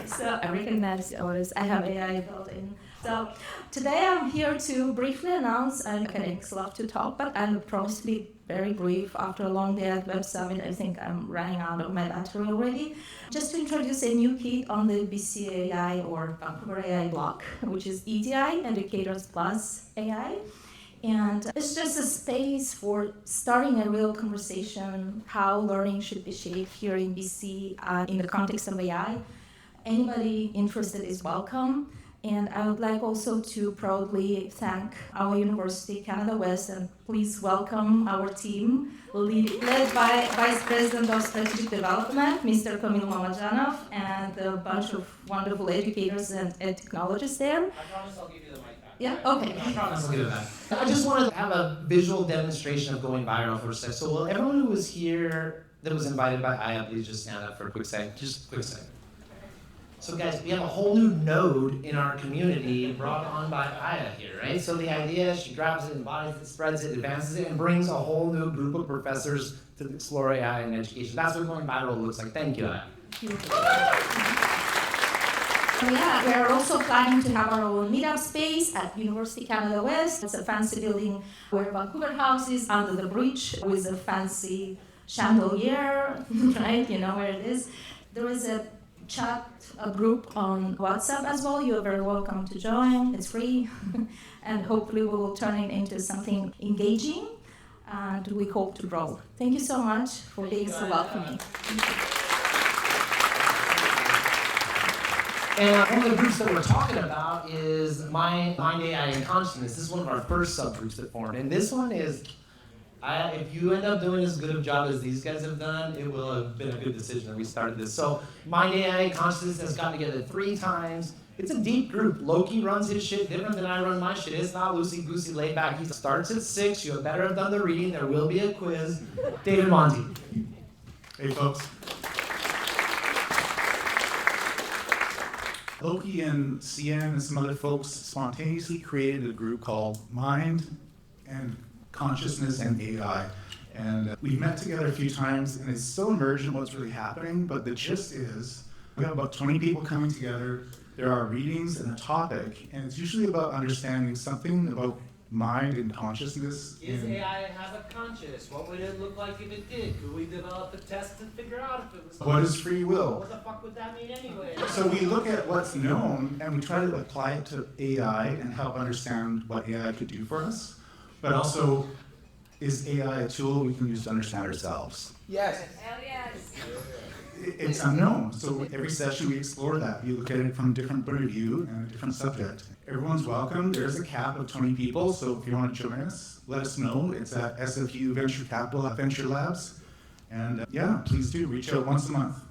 So I recognize yours. I have AI built in. So today I'm here to briefly announce, and academics love to talk, but I'll promise to be very brief. After a long day at Web Summit, I think I'm running out of my battery already. Just to introduce a new kit on the BC AI or Vancouver AI block, which is EDI, Educators Plus AI. And it's just a space for starting a real conversation, how learning should be shaped here in BC in the context of AI. Anybody interested is welcome. And I would like also to proudly thank our University, Canada West, and please welcome our team, led by Vice President of Strategic Development, Mr. Kamil Mamajanov, and a bunch of wonderful educators and technologists there.
I promise I'll give you the mic back.
Yeah, okay.
I promise I'll give it back. I just want to have a visual demonstration of going viral for a sec. So will everyone who was here that was invited by Aya, please just stand up for a quick second. Just a quick second. So guys, we have a whole new node in our community brought on by Aya here, right? So the idea is she grabs it, embodies it, spreads it, advances it, and brings a whole new group of professors to explore AI in education. That's what going viral looks like. Thank you, Aya.
Yeah, we are also planning to have our own meetup space at University of Canada West. It's a fancy building where Vancouver House is under the bridge with a fancy chandelier, right? You know where it is. There is a chat group on WhatsApp as well. You're very welcome to join. It's free. And hopefully we will turn it into something engaging, and we hope to grow. Thank you so much for being so welcoming.
And one of the groups that we're talking about is Mind, AI, and Consciousness. This is one of our first subgroups that formed. And this one is, if you end up doing as good of a job as these guys have done, it will have been a good decision that we started this. So Mind, AI, and Consciousness has gotten together 3 times. It's a deep group. Loki runs his shit different than I run my shit. It's not loosey-goosey laid back. He starts at 6. You better have done the reading. There will be a quiz. David Monty.
Hey, folks. Loki and CN and some other folks spontaneously created a group called Mind and Consciousness and AI. And we've met together a few times, and it's so emergent what's really happening, but the gist is we have about 20 people coming together. There are readings and a topic, and it's usually about understanding something about mind and consciousness.
Is AI have a conscious? What would it look like if it did? Could we develop a test to figure out if it was...
What is free will?
What the fuck would that mean anyway?
So we look at what's known, and we try to apply it to AI and help understand what AI could do for us. But also, is AI a tool we can use to understand ourselves?
Yes.
Hell yes.
It's unknown. So every session we explore that. We look at it from a different point of view and a different subject. Everyone's welcome. There's a cap of 20 people, so if you want to join us, let us know. It's at SFU Venture Capital at Venture Labs. And yeah, please do reach out once a month.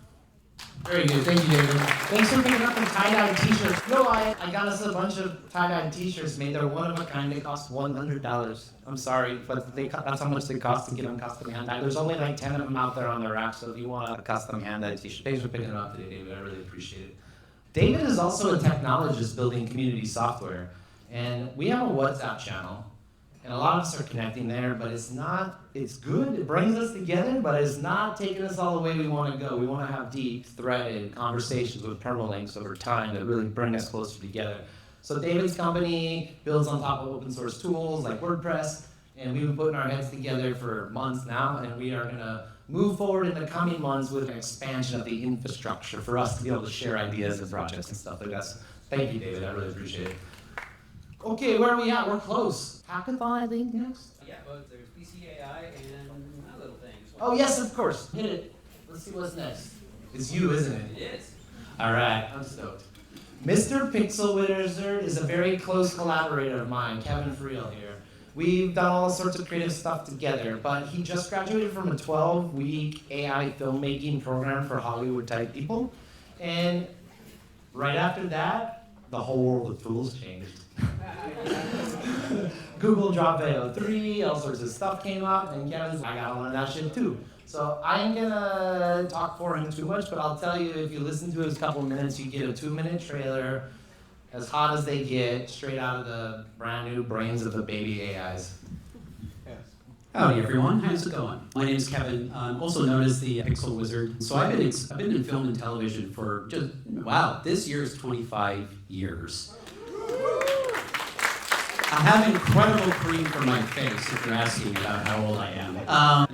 Very good. Thank you, David. Thanks for picking up the tie-dye t-shirts. No, I got us a bunch of tie-dye t-shirts made. They're one of a kind. They cost $100. I'm sorry, but that's how much they cost to get them custom hand-dyed. There's only like 10 of them out there on the rack, so if you want a custom hand-dyed t-shirt, thanks for picking it up today, David. I really appreciate it. David is also a technologist building community software, and we have a WhatsApp channel. And a lot of us are connecting there, but it's good, it brings us together, but it's not taking us all the way we want to go. We want to have deep, threaded conversations with permalinks over time that really bring us closer together. So David's company builds on top of open source tools like WordPress, And we've been putting our heads together for months now, and we are going to move forward in the coming months with an expansion of the infrastructure for us to be able to share ideas and projects and stuff like that. So thank you, David. I really appreciate it. Okay, where are we at? We're close. Hackathon, I think, next?
Yeah, but there's BCAI and my little things.
Oh, yes, of course. Hit it. Let's see what's next. It's you, isn't it?
It is.
All right, I'm stoked. Mr. Pixel Wizard is a very close collaborator of mine, Kevin Friel here. We've done all sorts of creative stuff together, but he just graduated from a 12-week AI filmmaking program for Hollywood-type people. And right after that, the whole world of tools changed. Google dropped VO3, all sorts of stuff came up, and Kevin's, I gotta learn that shit too. So I ain't gonna talk for him too much, but I'll tell you, if you listen to his couple minutes, you get a 2-minute trailer, as hot as they get, straight out of the brand new brains of the baby AIs.
Howdy everyone, how's it going? My name is Kevin, also known as the Pixel Wizard. So I've been in film and television for just, wow, this year is 25 years. I have incredible cream for my face, if you're asking about how old I am.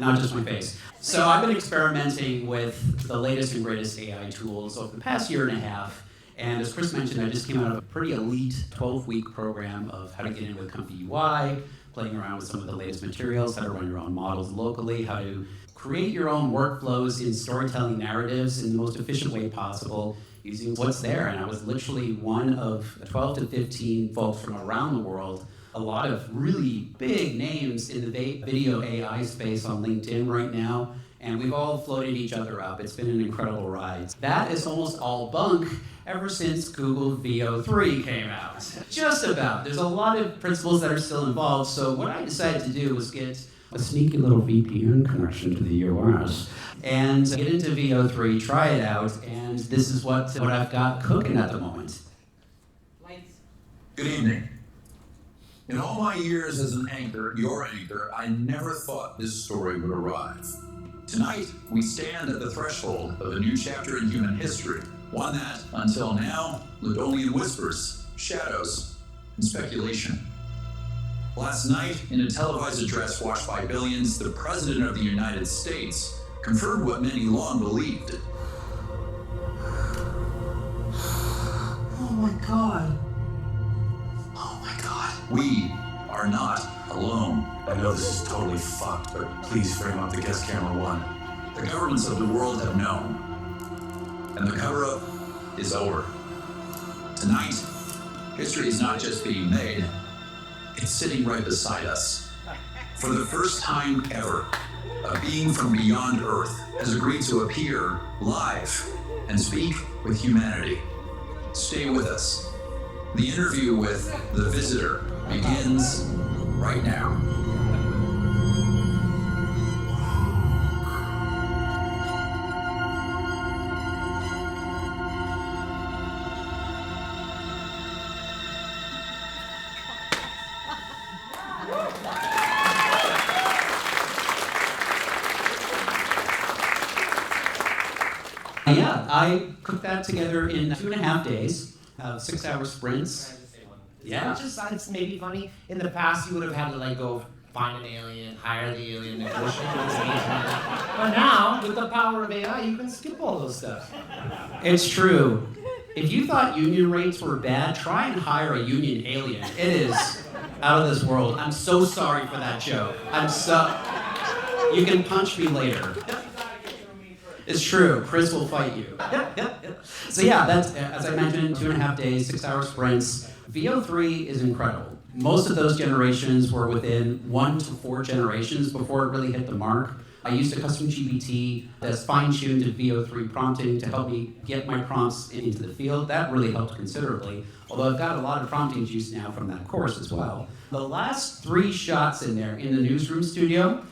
Not just my face. So I've been experimenting with the latest and greatest AI tools over the past year and a half. And as Chris mentioned, I just came out of a pretty elite 12-week program of how to get in with Comfy UI, playing around with some of the latest materials, how to run your own models locally, how to create your own workflows in storytelling narratives in the most efficient way possible using what's there. And I was literally one of 12 to 15 folks from around the world, a lot of really big names in the video AI space on LinkedIn right now. And we've all floated each other up. It's been an incredible ride. That is almost all bunk ever since Google VO3 came out. Just about. There's a lot of principles that are still involved. So what I decided to do was get a sneaky little VPN connection to the US and get into VO3, try it out, and this is what I've got cooking at the moment.
Good evening. In all my years as an anchor, your anchor, I never thought this story would arrive. Tonight, we stand at the threshold of a new chapter in human history, one that, until now, lived only in whispers, shadows, and speculation. Last night, in a televised address watched by billions, the President of the United States confirmed what many long believed.
Oh my God. Oh my God.
We are not alone.
I know this is totally fucked, but please frame up the guest camera one.
The governments of the world have known, and the cover-up is over. Tonight, history is not just being made, it's sitting right beside us. For the first time ever, a being from beyond Earth has agreed to appear live and speak with humanity. Stay with us. The interview with the visitor begins right now.
Yeah, I cooked that together in 2.5 days, 6-hour sprints. Yeah.
It's maybe funny. In the past, you would have had to like go find an alien, hire the alien, negotiate with the alien. But now, with the power of AI, you can skip all those steps.
It's true. If you thought union rates were bad, try and hire a union alien. It is out of this world. I'm so sorry for that joke. You can punch me later. It's true. Chris will fight you. So yeah, that's, as I mentioned, 2.5 days, 6-hour sprints. VO3 is incredible. Most of those generations were within 1 to 4 generations before it really hit the mark. I used a custom GPT that's fine-tuned to VO3 prompting to help me get my prompts into the field. That really helped considerably, although I've got a lot of prompting juice now from that course as well. The last 3 shots in there in the newsroom studio,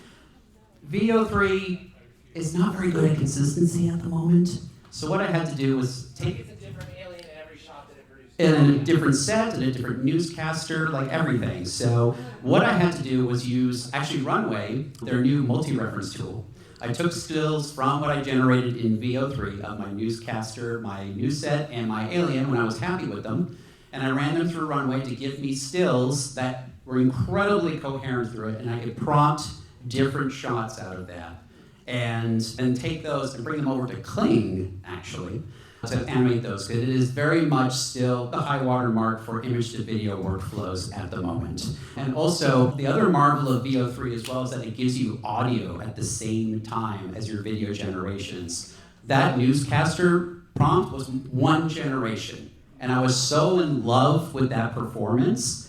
VO3 is not very good at consistency at the moment. So what I had to do was take
It's a different alien in every shot that it produces.
in a different set and a different newscaster, like everything. So what I had to do was use actually Runway, their new multi-reference tool. I took stills from what I generated in VO3 of my newscaster, my news set, and my alien when I was happy with them, and I ran them through Runway to give me stills that were incredibly coherent through it, and I could prompt different shots out of that. And then take those and bring them over to Kling, actually, to animate those, because it is very much still the high water mark for image to video workflows at the moment. And also, the other marvel of VO3 as well is that it gives you audio at the same time as your video generations. That newscaster prompt was one generation, and I was so in love with that performance,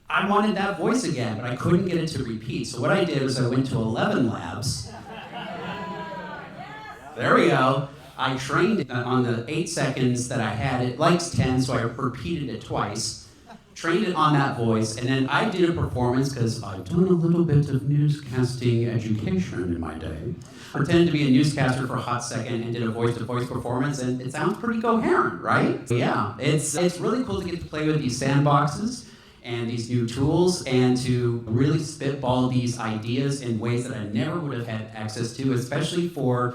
I wanted that voice again, but I couldn't get it to repeat. So what I did was I went to 11 Labs. There we go. I trained it on the 8 seconds that I had. It likes 10, so I repeated it twice. Trained it on that voice, and then I did a performance because I've done a little bit of newscasting education in my day. Pretended to be a newscaster for a hot second and did a voice-to-voice performance, and it sounds pretty coherent, right? Yeah, it's really cool to get to play with these sandboxes and these new tools and to really spitball these ideas in ways that I never would have had access to, especially for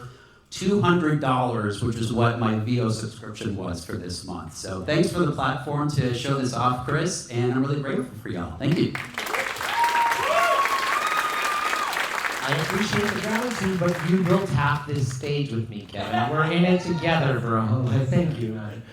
$200, which is what my VO subscription was for this month. So thanks for the platform to show this off, Chris, and I'm really grateful for y'all. Thank you.
I appreciate the gratitude, but you built half this stage with me, Kevin. We're in it together, bro. Thank you, man.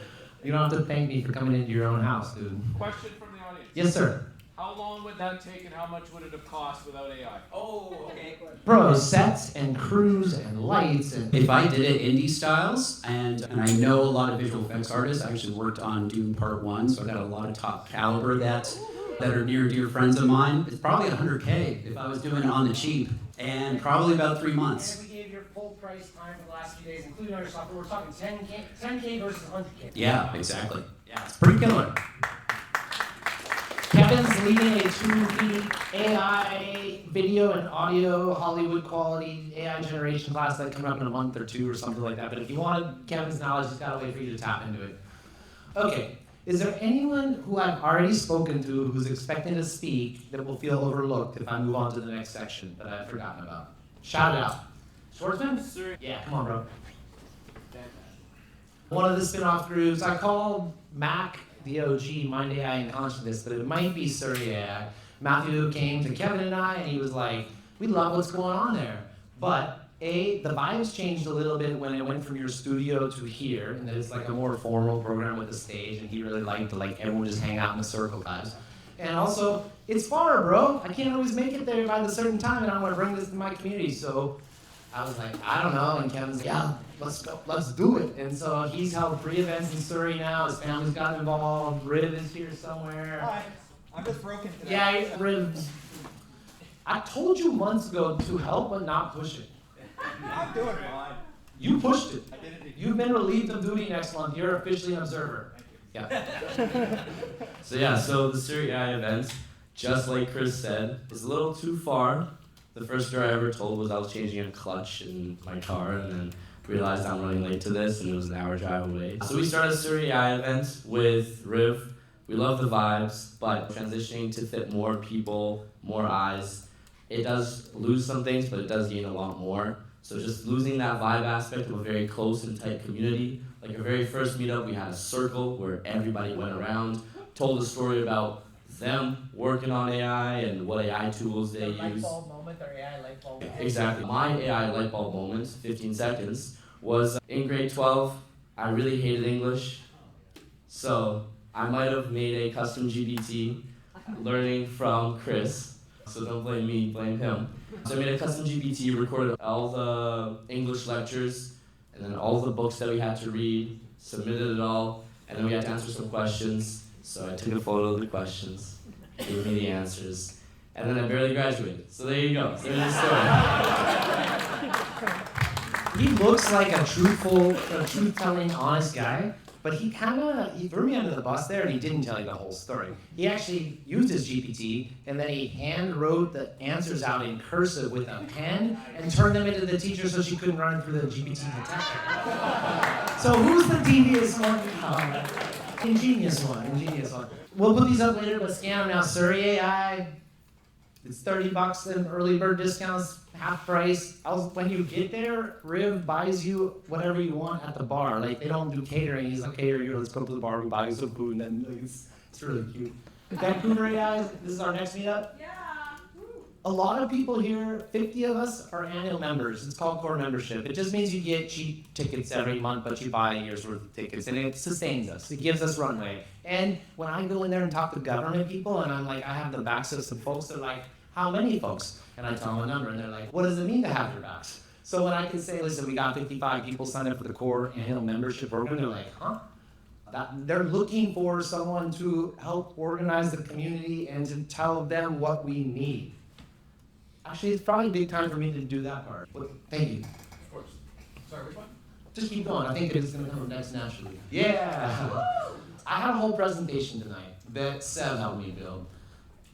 You don't have to thank me for coming into your own house, dude.
Question from the audience.
Yes, sir.
How long would that take and how much would it have cost without AI?
Oh, okay.
Bro, sets and crews and lights and...
If I did it indie styles, and I know a lot of visual effects artists, I actually worked on Doom Part 1, so I got a lot of top caliber that are near and dear friends of mine. It's probably $100K if I was doing it on the cheap, and probably about 3 months.
And if we gave your full price time for the last few days, including all your software, we're talking 10K versus 100K.
Yeah, exactly. Yeah, it's pretty killer.
Kevin's leading a 2-week AI video and audio Hollywood quality AI generation class that's coming up in a month or two or something like that. But if you wanted Kevin's knowledge, he's got a way for you to tap into it. Okay, is there anyone who I've already spoken to who's expecting to speak that will feel overlooked if I move on to the next section that I've forgotten about? Shout it out. Schwartzman?
Sir.
Yeah, come on, bro. One of the spin-off groups, I called Mac the OG, Mind AI and Consciousness, but it might be Surrey AI. Matthew came to Kevin and I, and he was like, we love what's going on there. But the vibes changed a little bit when it went from your studio to here, and that it's like a more formal program with a stage, and he really liked to like everyone just hang out in a circle vibes. And also, it's far, bro. I can't always make it there by the certain time, and I want to bring this to my community. So I was like, I don't know, and Kevin's like, yeah, let's go, let's do it. And so he's held 3 events in Surrey now. His family's gotten involved. Riv is here somewhere.
Hi, I'm just broken today.
Yeah, Riv. I told you months ago to help but not push it.
I'm doing fine.
You pushed it.
I didn't.
You've been relieved of duty next month. You're officially an observer. Yeah.
So the Surrey AI event, just like Chris said, is a little too far. The first story I ever told was I was changing a clutch in my car and then realized I'm running late to this and it was an hour drive away. So we started a Surrey AI event with Riv. We love the vibes, but transitioning to fit more people, more eyes, it does lose some things, but it does gain a lot more. So just losing that vibe aspect of a very close and tight community. Like our very first meetup, we had a circle where everybody went around, told a story about them working on AI and what AI tools they use.
Light bulb moment or AI light bulb moment.
Exactly. My AI light bulb moment, 15 seconds, was in grade 12. I really hated English, so I might have made a custom GPT learning from Chris. So don't blame me, blame him. So I made a custom GPT, recorded all the English lectures, and then all the books that we had to read, submitted it all, and then we had to answer some questions. So I took a photo of the questions, gave me the answers, and then I barely graduated. So there you go. So there's the story.
He looks like a truth-telling, honest guy, but he threw me under the bus there, and he didn't tell you the whole story. He actually used his GPT, and then he hand-wrote the answers out in cursive with a pen and turned them into the teacher so she couldn't run through the GPT detector. So who's the devious one? Ingenious one. We'll put these up later, but scan them now. Surrey AI, it's $30 in early bird discounts, half price. When you get there, Riv buys you whatever you want at the bar. Like, they don't do catering. He's like, hey, let's go to the bar, we buy you some food, and then like, it's really cute. Vancouver AI, this is our next meetup. Yeah. A lot of people here, 50 of us, are annual members. It's called core membership. It just means you get cheap tickets every month, but you buy a year's worth of tickets, and it sustains us. It gives us runway. And when I go in there and talk to government people, and I'm like, I have the backs of some folks, they're like, how many folks? And I tell them a number, and they're like, what does it mean to have your backs? So when I can say, listen, we got 55 people signed up for the core annual membership program, they're like, huh? They're looking for someone to help organize the community and to tell them what we need. Actually, it's probably a big time for me to do that part. But thank you.
Of course. Sorry, which one?
Just keep going. I think it's going to come next naturally. Yeah. I had a whole presentation tonight that Sev helped me build.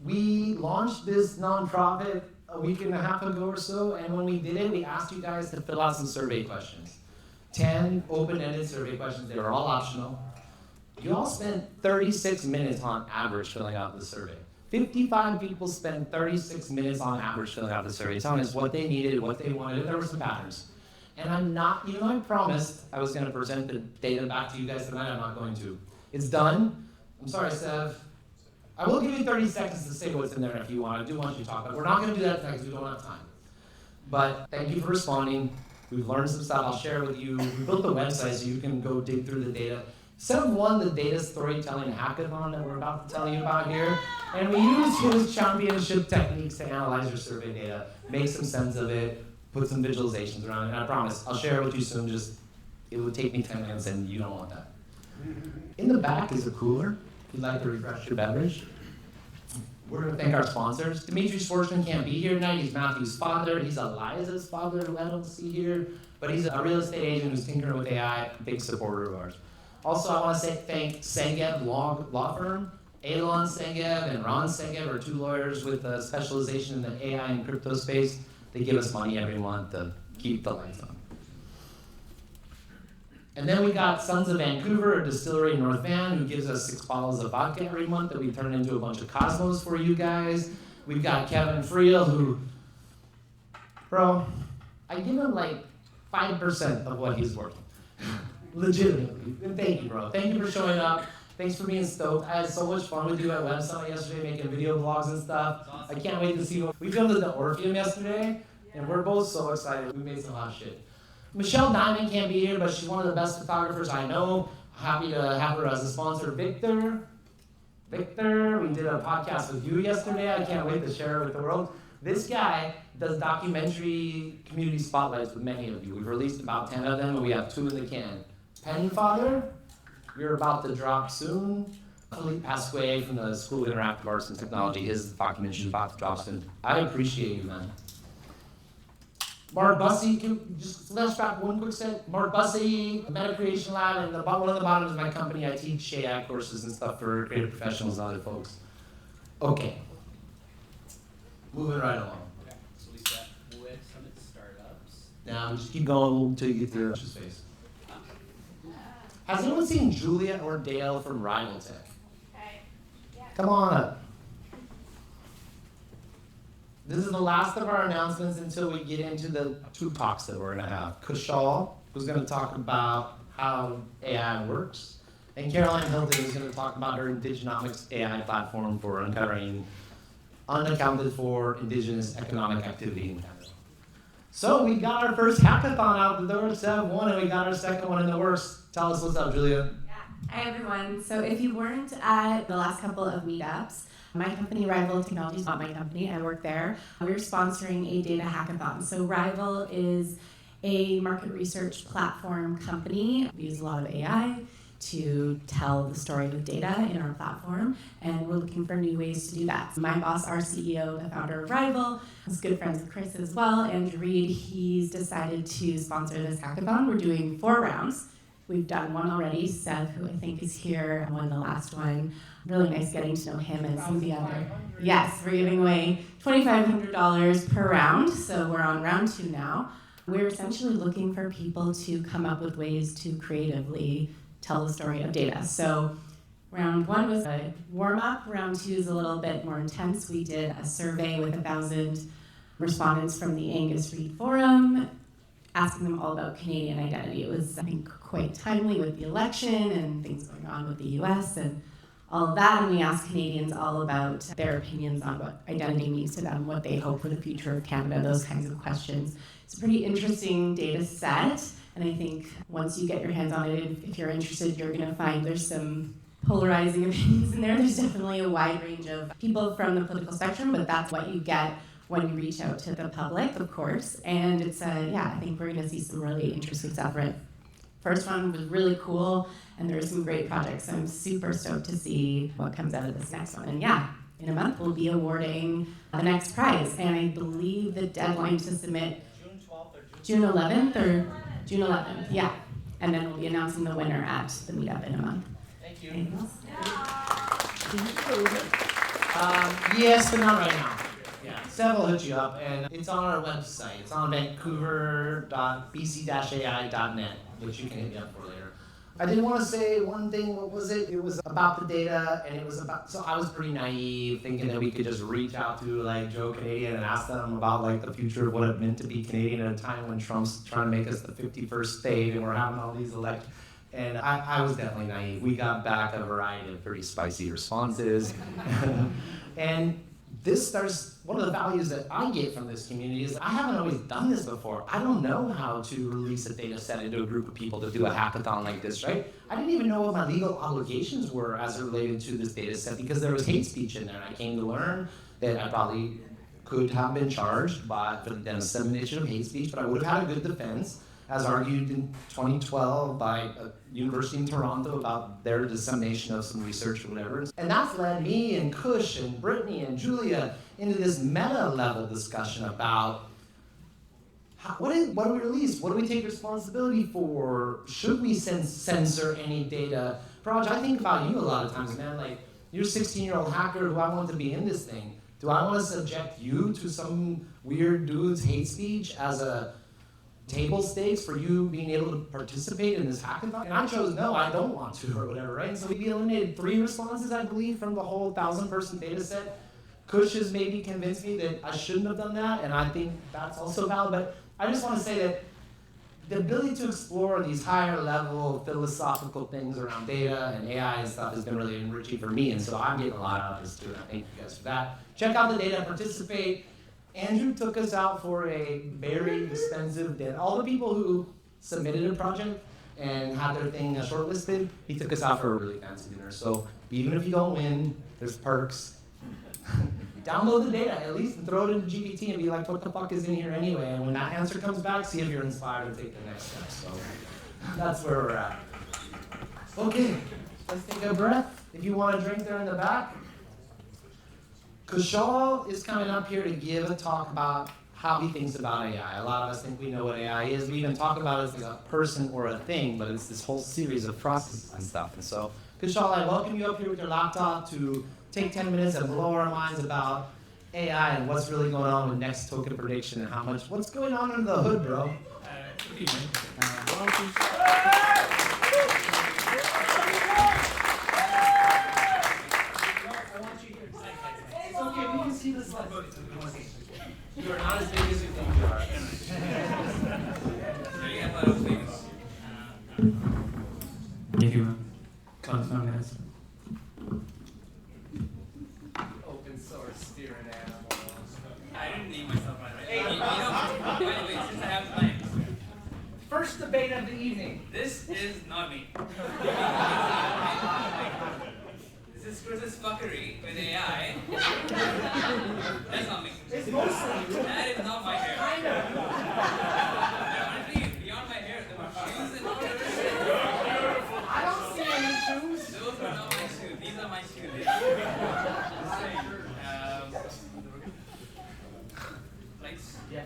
We launched this nonprofit a week and a half ago or so, and when we did it, we asked you guys to fill out some survey questions. 10 open-ended survey questions. They were all optional. You all spent 36 minutes on average filling out the survey. 55 people spent 36 minutes on average filling out the survey, telling us what they needed, what they wanted. There were some patterns. And I'm not, even though I promised I was going to present the data back to you guys tonight, I'm not going to. It's done. I'm sorry, Sev. I will give you 30 seconds to say what's in there if you want. I do want you to talk, but we're not going to do that tonight because we don't have time. But thank you for responding. We've learned some stuff I'll share with you. We built the website so you can go dig through the data. Sev won the data storytelling hackathon that we're about to tell you about here. And we used his championship techniques to analyze your survey data, make some sense of it, put some visualizations around it. And I promise, I'll share it with you soon. Just, it would take me 10 minutes and you don't want that. In the back is a cooler, if you'd like to refresh your beverage. We're going to thank our sponsors. Dimitri Sportsman can't be here tonight. He's Matthew's father. He's Eliza's father, who I don't see here. But he's a real estate agent who's tinkering with AI, a big supporter of ours. Also, I want to thank Sengev Law Firm. Elon Sengev and Ron Sengev are two lawyers with a specialization in the AI and crypto space. They give us money every month to keep the lights on. And then we got Sons of Vancouver, a distillery in North Van, who gives us 6 bottles of vodka every month that we turn into a bunch of Cosmos for you guys. We've got Kevin Friel, who, bro, I give him like 5% of what he's worth. Legitimately. And thank you, bro. Thank you for showing up. Thanks for being stoked. I had so much fun with you at Web Summit yesterday, making video blogs and stuff. I can't wait to see what we filmed at the Orpheum yesterday, and we're both so excited. We made some hot shit. Michelle Diamond can't be here, but she's one of the best photographers I know. Happy to have her as a sponsor. Victor, we did a podcast with you yesterday. I can't wait to share it with the world. This guy does documentary community spotlights with many of you. We've released about 10 of them, and we have 2 in the can. Penfather, we're about to drop soon. Philippe Pasquet from the School of Interactive Arts and Technology, his documentary is about to drop soon. I appreciate you, man. Mark Bussey, just let's back one quick set. Mark Bussey, Meta Creation Lab, and one of the bottoms of my company, I teach AI courses and stuff for creative professionals and other folks. Okay. Moving right along.
Okay, so we start with some startups.
Now, just keep going until you get to your face. Has anyone seen Julia or Dale from Rival Tech? Come on up. This is the last of our announcements until we get into the 2 talks that we're going to have. Kushal, who's going to talk about how AI works, and Caroline Hilton, who's going to talk about her Indigenomics AI platform for uncovering unaccounted for indigenous economic activity in Canada. So we got our first hackathon out the door, Sev won, and we got our second one in the works. Tell us what's up, Julia.
Hi everyone. So if you weren't at the last couple of meetups, my company, Rival Technologies, is not my company, I work there. We're sponsoring a data hackathon. So Rival is a market research platform company. We use a lot of AI to tell the story of data in our platform, and we're looking for new ways to do that. My boss, our CEO, the founder of Rival, is good friends with Chris as well, Andrew Reed. He's decided to sponsor this hackathon. We're doing 4 rounds. We've done one already. Seth, who I think is here, won the last one. Really nice getting to know him and some of the other. Yes, we're giving away $2,500 per round, so we're on round 2 now. We're essentially looking for people to come up with ways to creatively tell the story of data. So round 1 was a warm-up. Round 2 is a little bit more intense. We did a survey with 1,000 respondents from the Angus Reid Forum, asking them all about Canadian identity. It was, I think, quite timely with the election and things going on with the US, and all of that, and we asked Canadians all about their opinions on what identity means to them, what they hope for the future of Canada, those kinds of questions. It's a pretty interesting data set, and I think once you get your hands on it, if you're interested, you're going to find there's some polarizing opinions in there. There's definitely a wide range of people from the political spectrum, but that's what you get when you reach out to the public, of course. And it's, I think we're going to see some really interesting stuff. Right? First one was really cool, and there are some great projects. So I'm super stoked to see what comes out of this next one. And yeah, in a month we'll be awarding the next prize. And I believe the deadline to submit June 11th or June 11th, yeah. And then we'll be announcing the winner at the meetup in a month.
Thank you.
Anything else?
Yes, but not right now. Yeah, Seb will hit you up, and it's on our website. It's on vancouver.bc-ai.net, which you can hit me up for later. I did want to say one thing. What was it? It was about the data, and it was about. So I was pretty naive, thinking that we could just reach out to like Joe Canadian and ask them about like the future of what it meant to be Canadian at a time when Trump's trying to make us the 51st state, and we're having all these elections. And I was definitely naive. We got back a variety of pretty spicy responses. And this starts, one of the values that I get from this community is I haven't always done this before. I don't know how to release a data set into a group of people to do a hackathon like this, right? I didn't even know what my legal obligations were as it related to this data set because there was hate speech in there. And I came to learn that I probably could have been charged for the dissemination of hate speech, but I would have had a good defense, as argued in 2012 by a university in Toronto about their dissemination of some research or whatever. And that's led me and Kush and Brittany and Julia into this meta-level discussion about what do we release? What do we take responsibility for? Should we censor any data? Praj, I think about you a lot of times, man. Like, you're a 16-year-old hacker who I want to be in this thing. Do I want to subject you to some weird dude's hate speech as a table stakes for you being able to participate in this hackathon? And I chose no, I don't want to, or whatever, right? And so we eliminated 3 responses, I believe, from the whole 1,000-person data set. Kush has maybe convinced me that I shouldn't have done that, and I think that's also valid. But I just want to say that the ability to explore these higher level philosophical things around data and AI and stuff has been really enriching for me, and so I'm getting a lot out of this too, and I thank you guys for that. Check out the data, participate. Andrew took us out for a very expensive dinner. All the people who submitted a project and had their thing shortlisted, he took us out for a really fancy dinner. So even if you don't win, there's perks. Download the data at least and throw it into GPT and be like, what the fuck is in here anyway? And when that answer comes back, see if you're inspired to take the next step. So that's where we're at. Okay, let's take a breath. If you want a drink there in the back. Kushal is coming up here to give a talk about how he thinks about AI. A lot of us think we know what AI is. We even talk about it as a person or a thing, but it's this whole series of processes and stuff. And so, Kushal, I welcome you up here with your laptop to take 10 minutes and blow our minds about AI and what's really going on with next token prediction and what's going on under the hood, bro.
Good evening.
It's okay, we can see the slides. You are not as big as you think you are.
If you close my minutes.
Open source steering animals.
I didn't name myself right away. Hey, by the way, since I have time.
First debate of the evening.
This is not me. This is Chris's fuckery with AI. That's not me.
It's mostly you.
That is not my hair.
Kind of.
Honestly, beyond my hair, the shoes and all that.
I don't see any shoes.
Those are not my shoes. These are my shoes. Lights?
Yeah.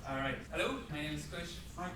Alright. Hello, my name is Kush.
Mike.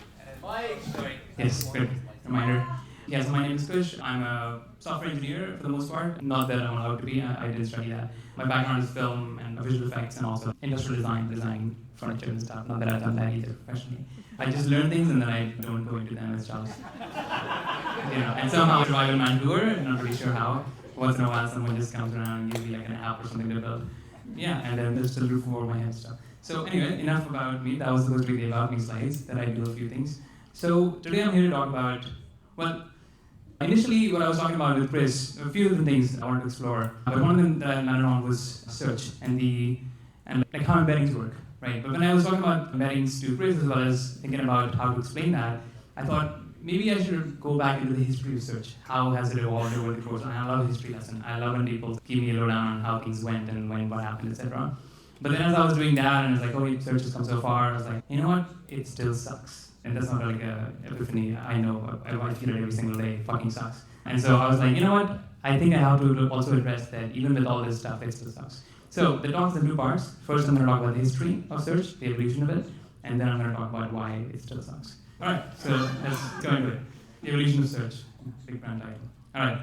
Sorry.
Yes, good reminder. Yes, my name is Kush. I'm a software engineer for the most part. Not that I'm allowed to be, I did study that. My background is film and visual effects and also industrial designing furniture and stuff. Not that I've done that either professionally. I just learn things and then I don't go into them as jobs. And somehow I survive in Vancouver, I'm not really sure how. Once in a while someone just comes around and gives me like an app or something to build. Yeah, and then there's still roof over my head stuff. So anyway, enough about me. That was supposed to be the about me slides that I do a few things. So today I'm here to talk about, well, initially what I was talking about with Chris, a few different things I wanted to explore, but one of them that I landed on was search and like how embeddings work, right? But when I was talking about embeddings to Chris as well as thinking about how to explain that, I thought maybe I should go back into the history of search. How has it evolved over the course? And I love history lesson. I love when people give me a lowdown on how things went and what happened, etc. But then as I was doing that, and I was like, oh, search has come so far, I was like, you know what? It still sucks. And that's not like a epiphany. I know, I feel it every single day. It fucking sucks. And so I was like, you know what? I think I have to also address that even with all this stuff, it still sucks. So the talk's in two parts. First, I'm going to talk about the history of search, the evolution of it, and then I'm going to talk about why it still sucks. All right, so let's go into it. The evolution of search, big brand title. All right.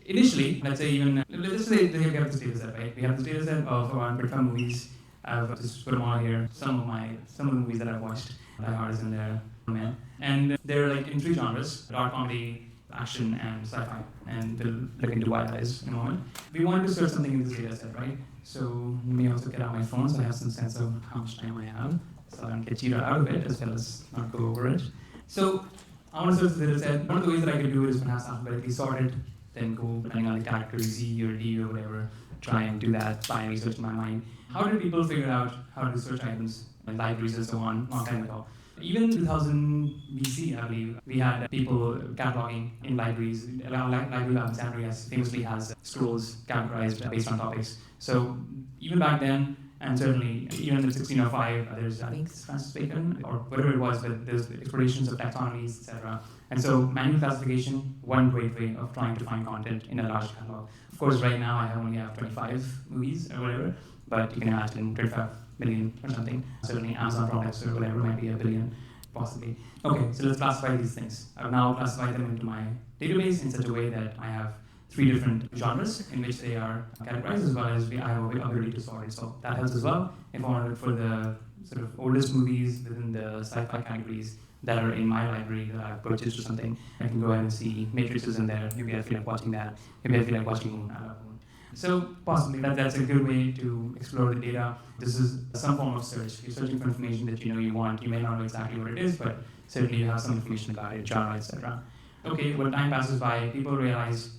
Initially, let's say let's say we have this data set, right? We have this data set of around 35 movies. I've just put them all here. Some of the movies that I've watched. Die Hard is in there, man. And they're like in three genres: dark comedy, action, and sci-fi. And we'll look into why that is in a moment. We wanted to search something in this data set, right? So let me also get out my phone so I have some sense of how much time I have, so I don't get cheated out of it as well as not go over it. So I want to search the data set. One of the ways that I could do it is perhaps alphabetically sorted, then go depending on the character Z or D or whatever, try and do that binary search in my mind. How did people figure out how to search items in libraries and so on long time ago? Even 2000 BC, I believe, we had people cataloging in libraries. Library of Alexandria famously has scrolls categorized based on topics. So even back then, and certainly even in 1605, there's, I think, Francis Bacon, or whatever it was, but there's explorations of taxonomies, etc. And so manual classification, one great way of trying to find content in a large catalog. Of course, right now I only have 25 movies or whatever, but you can imagine 25 million or something. Certainly Amazon products or whatever might be a billion, possibly. Okay, so let's classify these things. I've now classified them into my database in such a way that I have 3 different genres in which they are categorized, as well as I have the ability to sort it. So that helps as well. If I want to look for the sort of oldest movies within the sci-fi categories that are in my library that I've purchased or something, I can go ahead and see matrices in there. Maybe I feel like watching that. Maybe I feel like watching Moon. I love Moon. So possibly that's a good way to explore the data. This is some form of search. You're searching for information that you know you want. You may not know exactly what it is, but certainly you have some information about it, genre, etc. Okay, when time passes by, people realize,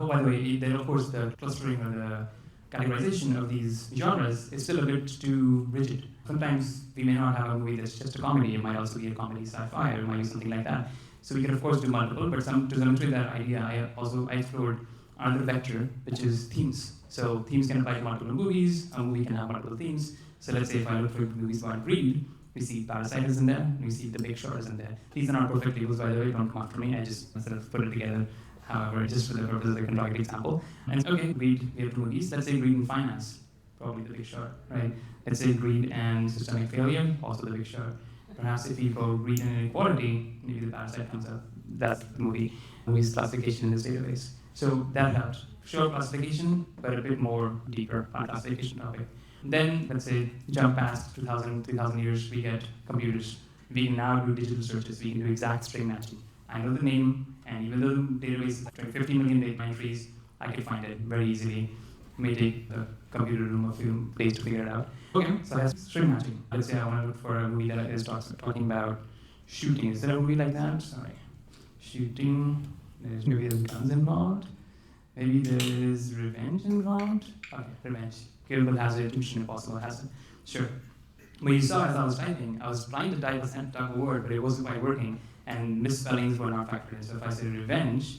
oh, by the way, then of course the clustering or the categorization of these genres is still a bit too rigid. Sometimes we may not have a movie that's just a comedy. It might also be a comedy sci-fi, or it might be something like that. So we can of course do multiple, but to demonstrate that idea, I explored another vector, which is themes. So themes can apply to multiple movies. A movie can have multiple themes. So let's say if I look for movies about greed, we see Parasite is in there, and we see The Big Short is in there. These are not perfect tables, by the way, don't come after me. I just sort of put it together, however, just for the purpose of the contrived example. And okay, greed, we have 2 movies. Let's say greed and finance, probably The Big Short, right? Let's say greed and systemic failure, also The Big Short. Perhaps if we go greed and inequality, maybe The Parasite comes up. That's the movie's classification in this database. So that helps. Short classification, but a bit more deeper on classification topic. Then, let's say, jump past 2,000, 3,000 years, we get computers. We can now do digital searches. We can do exact string matching. I know the name, and even though the database is 50 million data entries, I can find it very easily. It may take the computer room a few days to figure it out. Okay, so that's string matching. Let's say I want to look for a movie that is talking about shooting. Is there a movie like that? Sorry. Shooting. Maybe there's guns involved. Maybe there's revenge involved. Okay, revenge. Gabriel has it, Mission Impossible has it. Sure. But you saw as I was typing, I was trying to type a word, but it wasn't quite working, and misspellings were not factored in. So if I say revenge,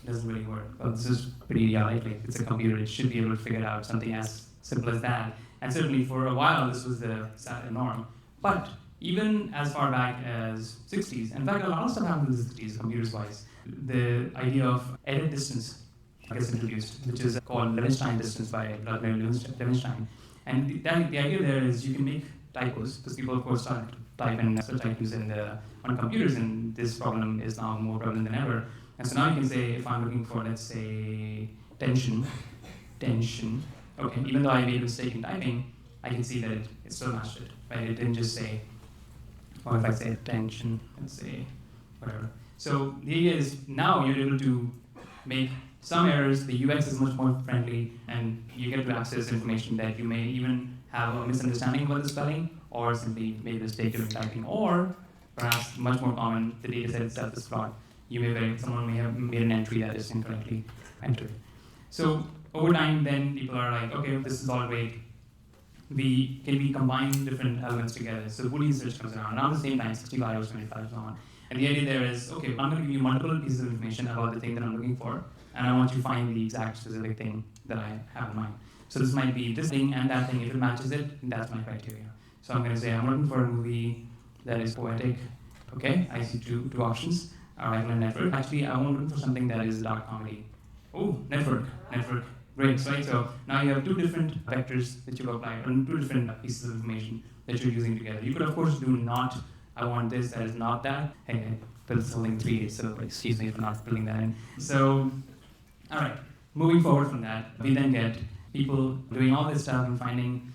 it doesn't really work. Well, this is pretty likely. It's a computer. It should be able to figure out something as simple as that. And certainly for a while, this was the norm. But even as far back as 60s, in fact, a lot of stuff happened in the 60s, computers-wise. The idea of edit distance gets introduced, which is called Levenstein distance by Vladimir Levenstein. And the idea there is you can make typos, because people, of course, started to type and search items on computers, and this problem is now more prevalent than ever. And so now you can say, if I'm looking for, let's say, tension, okay, even though I made a mistake in typing, I can see that it still matched it, right? It didn't just say, or if I say tension, let's say, whatever. So the idea is now you're able to make some errors, the UX is much more friendly, and you get to access information that you may even have a misunderstanding about the spelling, or simply made a mistake during typing, or perhaps much more common, the data set itself is flawed. Someone may have made an entry that is incorrectly entered. So over time, then people are like, okay, this is all great. Can we combine different elements together? So Boolean search comes around at the same time, 65 or 75 and so on. And the idea there is, okay, I'm going to give you multiple pieces of information about the thing that I'm looking for, and I want you to find the exact specific thing that I have in mind. So this might be this thing and that thing. If it matches it, that's my criteria. So I'm going to say I'm looking for a movie that is poetic. Okay, I see two options. Arrival and network. Actually, I want to look for something that is dark comedy. Oh, network. Great, right? So now you have two different vectors that you've applied, or two different pieces of information that you're using together. You could, of course, do not, I want this, that is not that. Hey, build something 3, so excuse me for not filling that in. So, all right, moving forward from that, we then get people doing all this stuff and finding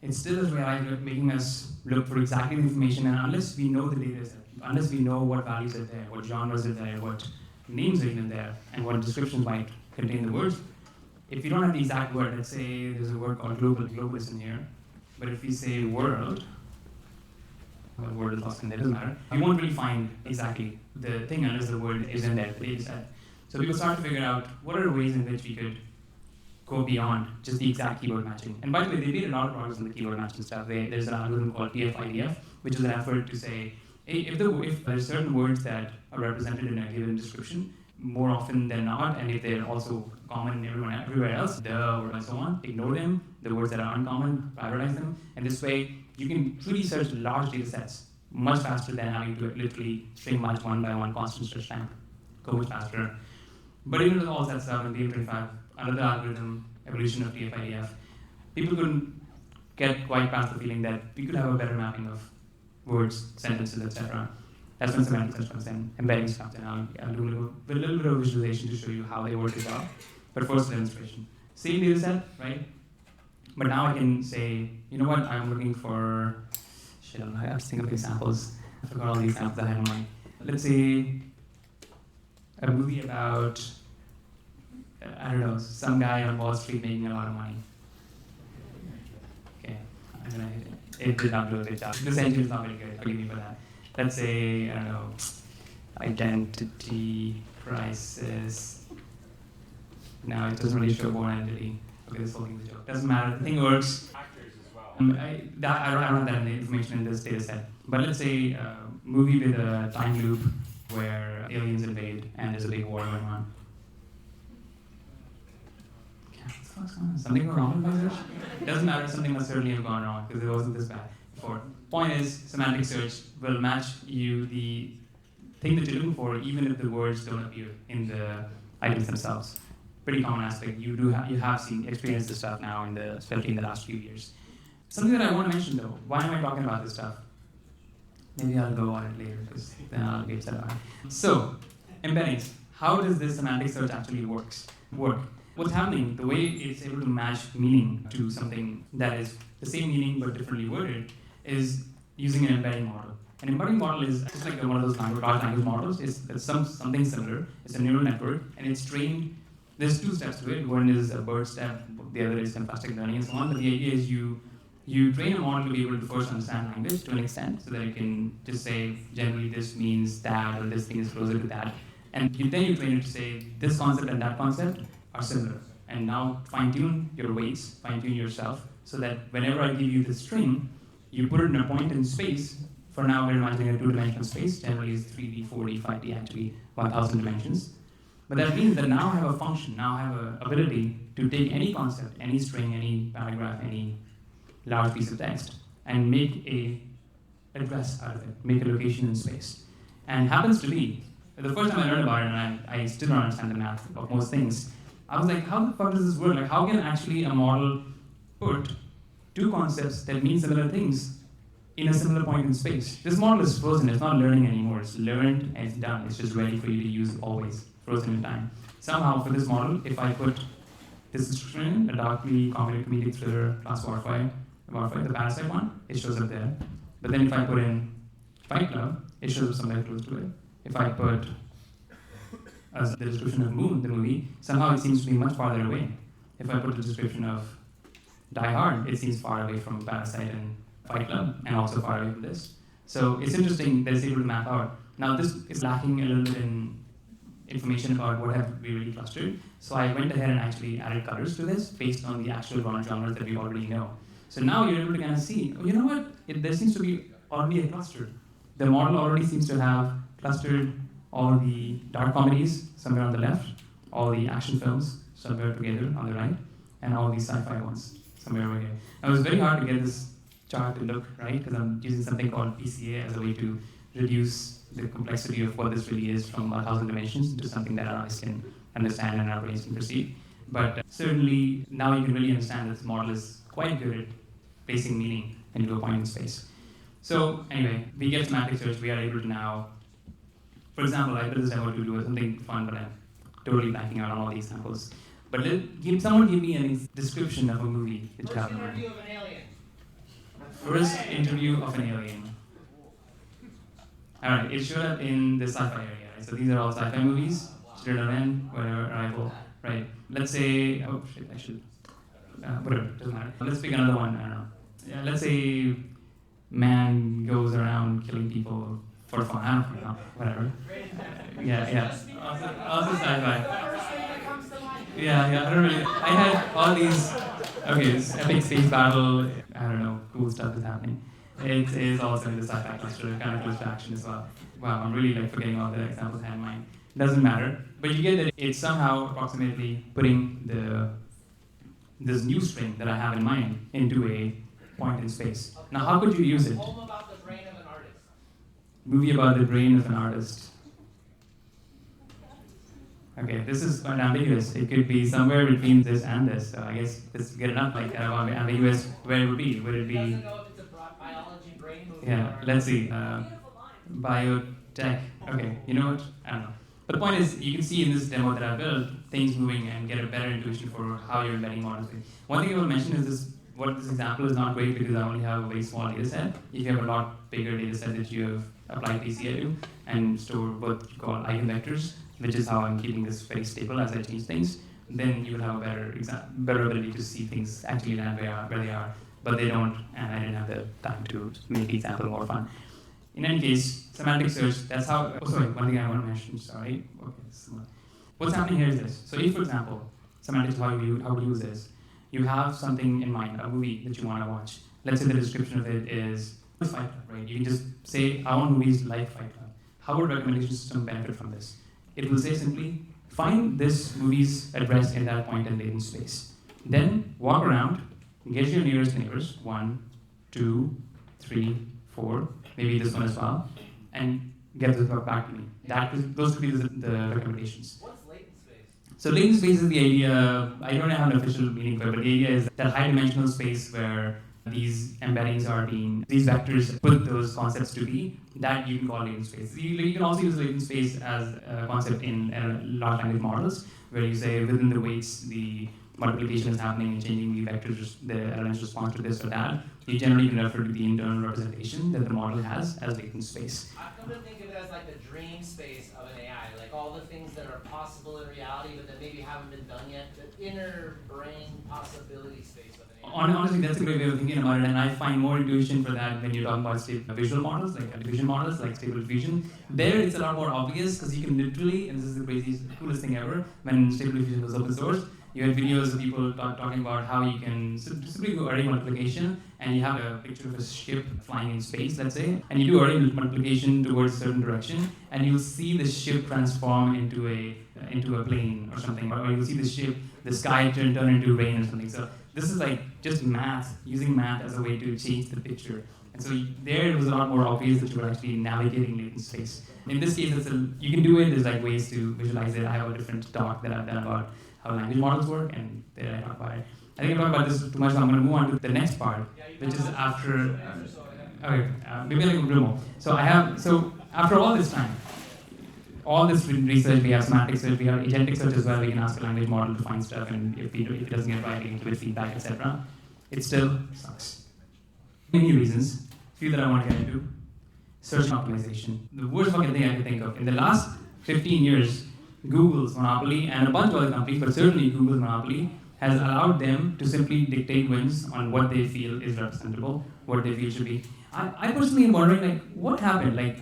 it still is making us look for exactly the information, and unless we know the data set, unless we know what values are there, what genres are there, what names are even there, and what descriptions might contain the words, if you don't have the exact word, let's say there's a word called global is in here, but if we say world, well, word is lost in there, doesn't matter, you won't really find exactly the thing unless the word is in there, the data set. So people start to figure out what are ways in which we could go beyond just the exact keyword matching. And by the way, they made a lot of progress on the keyword matching stuff. There's an algorithm called TF-IDF, which is an effort to say, hey, if there's certain words that are represented in a given description, more often than not, and if they're also common everywhere else, and so on, ignore them. The words that are uncommon, prioritize them. And this way, you can truly search large data sets much faster than having to literally string match one by one constant search time. Go much faster. But even with all that stuff in BM25, another algorithm, evolution of TF-IDF, people couldn't get quite past the feeling that we could have a better mapping of words, sentences, etc. That's when semantic search comes in, embedding stuff, and I'll do a little bit of visualization to show you how they work it out. But first, demonstration. Same data set, right? But now I can say, you know what, I'm looking for, I have to think of examples. I forgot all the examples I had in mind. Let's say a movie about, I don't know, some guy on Wall Street making a lot of money. Okay, it did not do a good job. This engine is not very good, forgive me for that. Let's say, I don't know, identity, crisis. No, it doesn't really show one identity. Okay, this whole thing is a joke. Doesn't matter, the thing works.
Actors as well.
I don't have that in the information in this data set. But let's say a movie with a time loop where aliens invade and there's a big war going on. Something go wrong with my search? It doesn't matter, something must certainly have gone wrong because it wasn't this bad before. Point is, semantic search will match you the thing that you're looking for even if the words don't appear in the items themselves. Pretty common aspect. You have experienced this stuff now, especially in the last few years. Something that I want to mention though, why am I talking about this stuff? Maybe I'll go on it later because then I'll get upset about it. So, embeddings. How does this semantic search actually work? What's happening, the way it's able to match meaning to something that is the same meaning but differently worded is using an embedding model. An embedding model is just like one of those large language models. It's something similar. It's a neural network, and it's trained. There's 2 steps to it. One is a BERT step, the other is syntactic learning and so on. But the idea is you train a model to be able to first understand language to an extent so that it can just say, generally this means that, or this thing is closer to that. And then you train it to say, this concept and that concept are similar. And now fine-tune your weights, fine-tune yourself, so that whenever I give you the string, you put it in a point in space. For now, we're imagining a 2-dimensional space. Generally, it's 3D, 4D, 5D, actually 1,000 dimensions. But that means that now I have a function, now I have an ability to take any concept, any string, any paragraph, any large piece of text, and make a address out of it, make a location in space. And happens to be, the first time I learned about it, and I still don't understand the math of most things, I was like, how the fuck does this work? Like, how can actually a model put 2 concepts that mean similar things in a similar point in space? This model is frozen, it's not learning anymore, it's learned and it's done, it's just ready for you to use always, frozen in time. Somehow, for this model, if I put this description in, a darkly comedic thriller plus Warfare, the Parasite one, it shows up there. But then if I put in Fight Club, it shows up somewhere close to it. If I put as the description of Moon, the movie, somehow it seems to be much farther away. If I put the description of Die Hard, it seems far away from Parasite and Fight Club, and also far away from this. So it's interesting that it's able to map out. Now this is lacking a little bit in information about what have we really clustered. So I went ahead and actually added colors to this based on the actual genres that we already know. So now you're able to kind of see, oh, you know what? There seems to be already a cluster. The model already seems to have clustered all the dark comedies somewhere on the left, all the action films somewhere together on the right, and all these sci-fi ones somewhere over here. Now, it was very hard to get this chart to look right because I'm using something called PCA as a way to reduce the complexity of what this really is from 1,000 dimensions to something that our eyes can understand and our brains can perceive. But certainly now you can really understand that this model is quite good at placing meaning into a point in space. So anyway, we get semantic search. We are able to now, for example, I did this demo to do something fun, but I'm totally blanking out on all the examples. But someone give me a description of a movie that you have in mind.
First interview of an alien.
First interview of an alien. All right, it showed up in the sci-fi area. Right? So these are all sci-fi movies. Student Event, whatever, Arrival. Right. Let's say, oh shit, I should. Whatever, doesn't matter. Let's pick another one. I don't know. Yeah, let's say man goes around killing people for fun. I don't know. Whatever. Yeah. Also sci-fi. Yeah. I don't really. I had all these. Okay, this epic space battle. I don't know. Cool stuff is happening. It is also in the sci-fi cluster, kind of close to action as well. Wow, I'm really forgetting all the examples I had in mind. Doesn't matter, but you get that it's somehow approximately putting this new string that I have in mind into a point in space. Now, how could you use it?
Poem about the brain of an artist.
Movie about the brain of an artist. Okay, this is quite ambiguous. It could be somewhere between this and this. So I guess this is good enough. Ambiguous. Where it would be? Would it be?
Doesn't know if it's a biology brain movie.
Yeah. Let's see. Biotech. Okay. You know what? I don't know. But the point is, you can see in this demo that I built things moving and get a better intuition for how you're embedding models. One thing I will mention is this: this example is not great because I only have a very small data set. If you have a lot bigger data set that you have applied PCA to and store what you call eigenvectors, which is how I'm keeping this very stable as I change things, then you will have a better ability to see things actually land where they are. But they don't, and I didn't have the time to make the example more fun. In any case, semantic search, that's how, one thing I want to mention, sorry. Okay, what's happening here is this. So if, for example, semantics, how we use this, you have something in mind, a movie that you want to watch. Let's say the description of it is Fight Club, right? You can just say, I want movies like Fight Club. How would recommendation system benefit from this? It will say simply, find this movie's address in that point in latent space. Then walk around, get your nearest neighbors, 1, 2, 3, 4, maybe this one as well, and get this back to me. Those could be the recommendations.
What's latent space?
So latent space is the idea, I don't have an official meaning for it, but the idea is that high dimensional space where these embeddings are these vectors put those concepts to be, that you can call latent space. You can also use latent space as a concept in large language models, where you say within the weights, the multiplication is happening and changing the vectors, the LLM's response to this or that. You generally can refer to the internal representation that the model has as latent space.
I've come to think of it as like the dream space of an AI, like all the things that are possible in reality but that maybe haven't been done yet, the inner brain possibility space of an AI.
Honestly, that's a great way of thinking about it, and I find more intuition for that when you're talking about visual models, like diffusion models, like stable diffusion. There, it's a lot more obvious because you can literally, and this is the coolest thing ever, when stable diffusion was open source, you had videos of people talking about how you can simply do array multiplication, and you have a picture of a ship flying in space, let's say, and you do array multiplication towards a certain direction, and you'll see the ship transform into a plane or something, or you'll see the sky turn into rain or something. So this is like just math, using math as a way to change the picture. And so there it was a lot more obvious that you were actually navigating latent space. In this case, you can do it. There's like ways to visualize it. I have a different talk that I've done about how language models work, and there I talk about it. I think I talked about this too much, so I'm going to move on to the next part, which is after. Okay, maybe like a little more. So after all this time, all this research, we have semantic search, we have agentic search as well. We can ask a language model to find stuff, and if it doesn't get right, we can give it feedback, etc. It still sucks. Many reasons, few that I want to get into. Search optimization. The worst fucking thing I can think of. In the last 15 years, Google's monopoly and a bunch of other companies, but certainly Google's monopoly, has allowed them to simply dictate wins on what they feel is representable, what they feel should be. I personally am wondering, like, what happened? Like,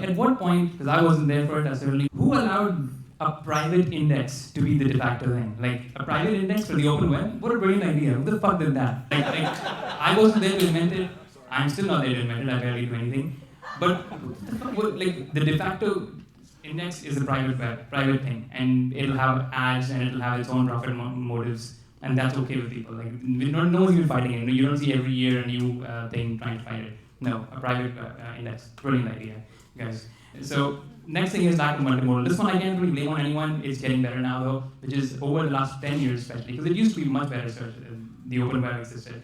at what point, because I wasn't there for it necessarily, who allowed a private index to be the de facto thing? Like, a private index for the open web? What a brilliant idea. Who the fuck did that? Like I wasn't there to invent it. I'm still not there to invent it. I barely do anything. But, like, the de facto index is a private thing. And it'll have ads and it'll have its own profit motives. And that's okay with people. Like, no one's even fighting it. You don't see every year a new thing trying to fight it. No, a private index. Brilliant idea, guys. So next thing is lack of multimodal. This one I can't really blame on anyone. It's getting better now though, which is over the last 10 years especially, because it used to be much better search. The open web existed.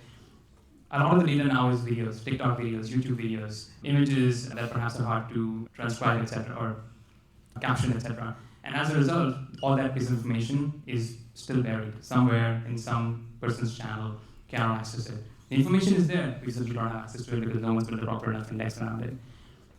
A lot of the data now is videos, TikTok videos, YouTube videos, images that perhaps are hard to transcribe, etc., or caption, etc. And as a result, all that piece of information is still buried somewhere in some person's channel, cannot access it. The information is there, we simply don't have access to it because no one's built a proper enough index around it.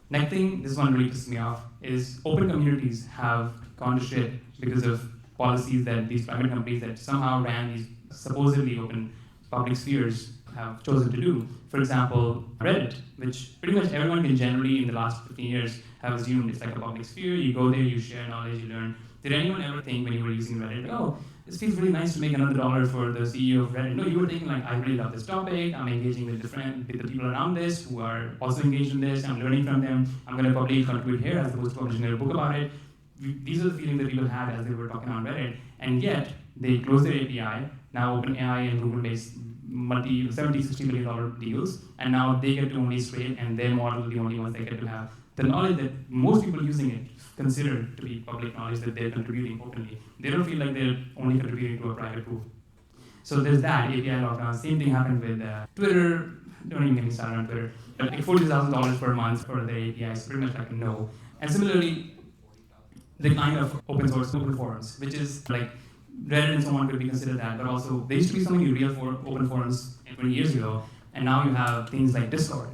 Next thing, this one really pisses me off, is open communities have gone to shit because of policies that these private companies that somehow ran these supposedly open public spheres have chosen to do. For example, Reddit, which pretty much everyone can generally in the last 15 years have assumed it's like a public sphere. You go there, you share knowledge, you learn. Did anyone ever think when you were using Reddit, oh, this feels really nice to make another $1 for the CEO of Reddit? No, you were thinking like, I really love this topic, I'm engaging with the people around this who are also engaged in this, I'm learning from them, I'm going to probably contribute here as opposed to publishing a book about it. These are the feelings that people had as they were talking on Reddit, and yet they closed their API. Now OpenAI and Google makes $70, $60 million deals, and now they get to only scrape, and their model are the only ones they get to have the knowledge that most people using it consider to be public knowledge that they're contributing openly. They don't feel like they're only contributing to a private pool. So there's that, API lockdown. Same thing happened with Twitter. Don't even get me started on Twitter. Like $40,000 per month for the API is pretty much like a no. And similarly, the kind of open source open forums, which is like Reddit and so on could be considered that, but also there used to be so many real open forums 20 years ago, and now you have things like Discord,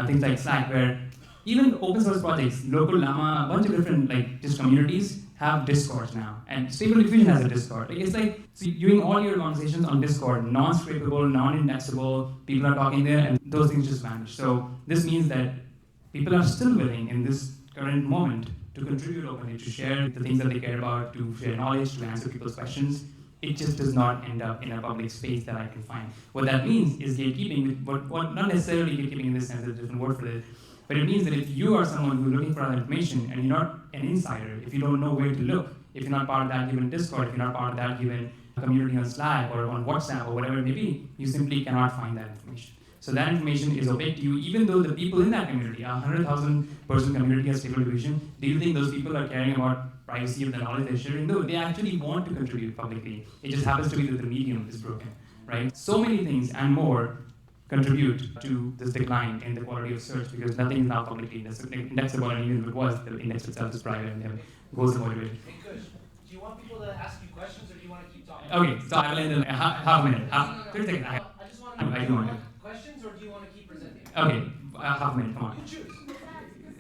things like Slack, where even open source projects, local Llama, a bunch of different like just communities have Discords now, and Stable Diffusion has a Discord. Like, it's like so you're doing all your conversations on Discord, non-scrapable, non-indexable. People are talking there, and those things just vanish. So this means that people are still willing in this current moment to contribute openly, to share the things that they care about, to share knowledge, to answer people's questions. It just does not end up in a public space that I can find. What that means is gatekeeping, what not necessarily gatekeeping in this sense, there's a different word for it, but it means that if you are someone who's looking for other information and you're not an insider, if you don't know where to look, if you're not part of that given Discord, if you're not part of that given community on Slack or on WhatsApp or whatever it may be, you simply cannot find that information. So that information is opaque to you, even though the people in that community, a 100,000 person community has Stable Diffusion, do you think those people are caring about privacy of the knowledge they're sharing? No, they actually want to contribute publicly. It just happens to be that the medium is broken, right? So many things and more contribute to this decline in the quality of search because nothing is now publicly indexable, and even if it was, the index itself is private and then goes avoided.
Hey, Kush, do you want people to ask you questions or do you want to keep talking?
Okay, so I will end in half a minute. 30 seconds.
I just want to
I do want to.
Questions or do you want to keep presenting?
Okay, half a minute, come on.
You choose.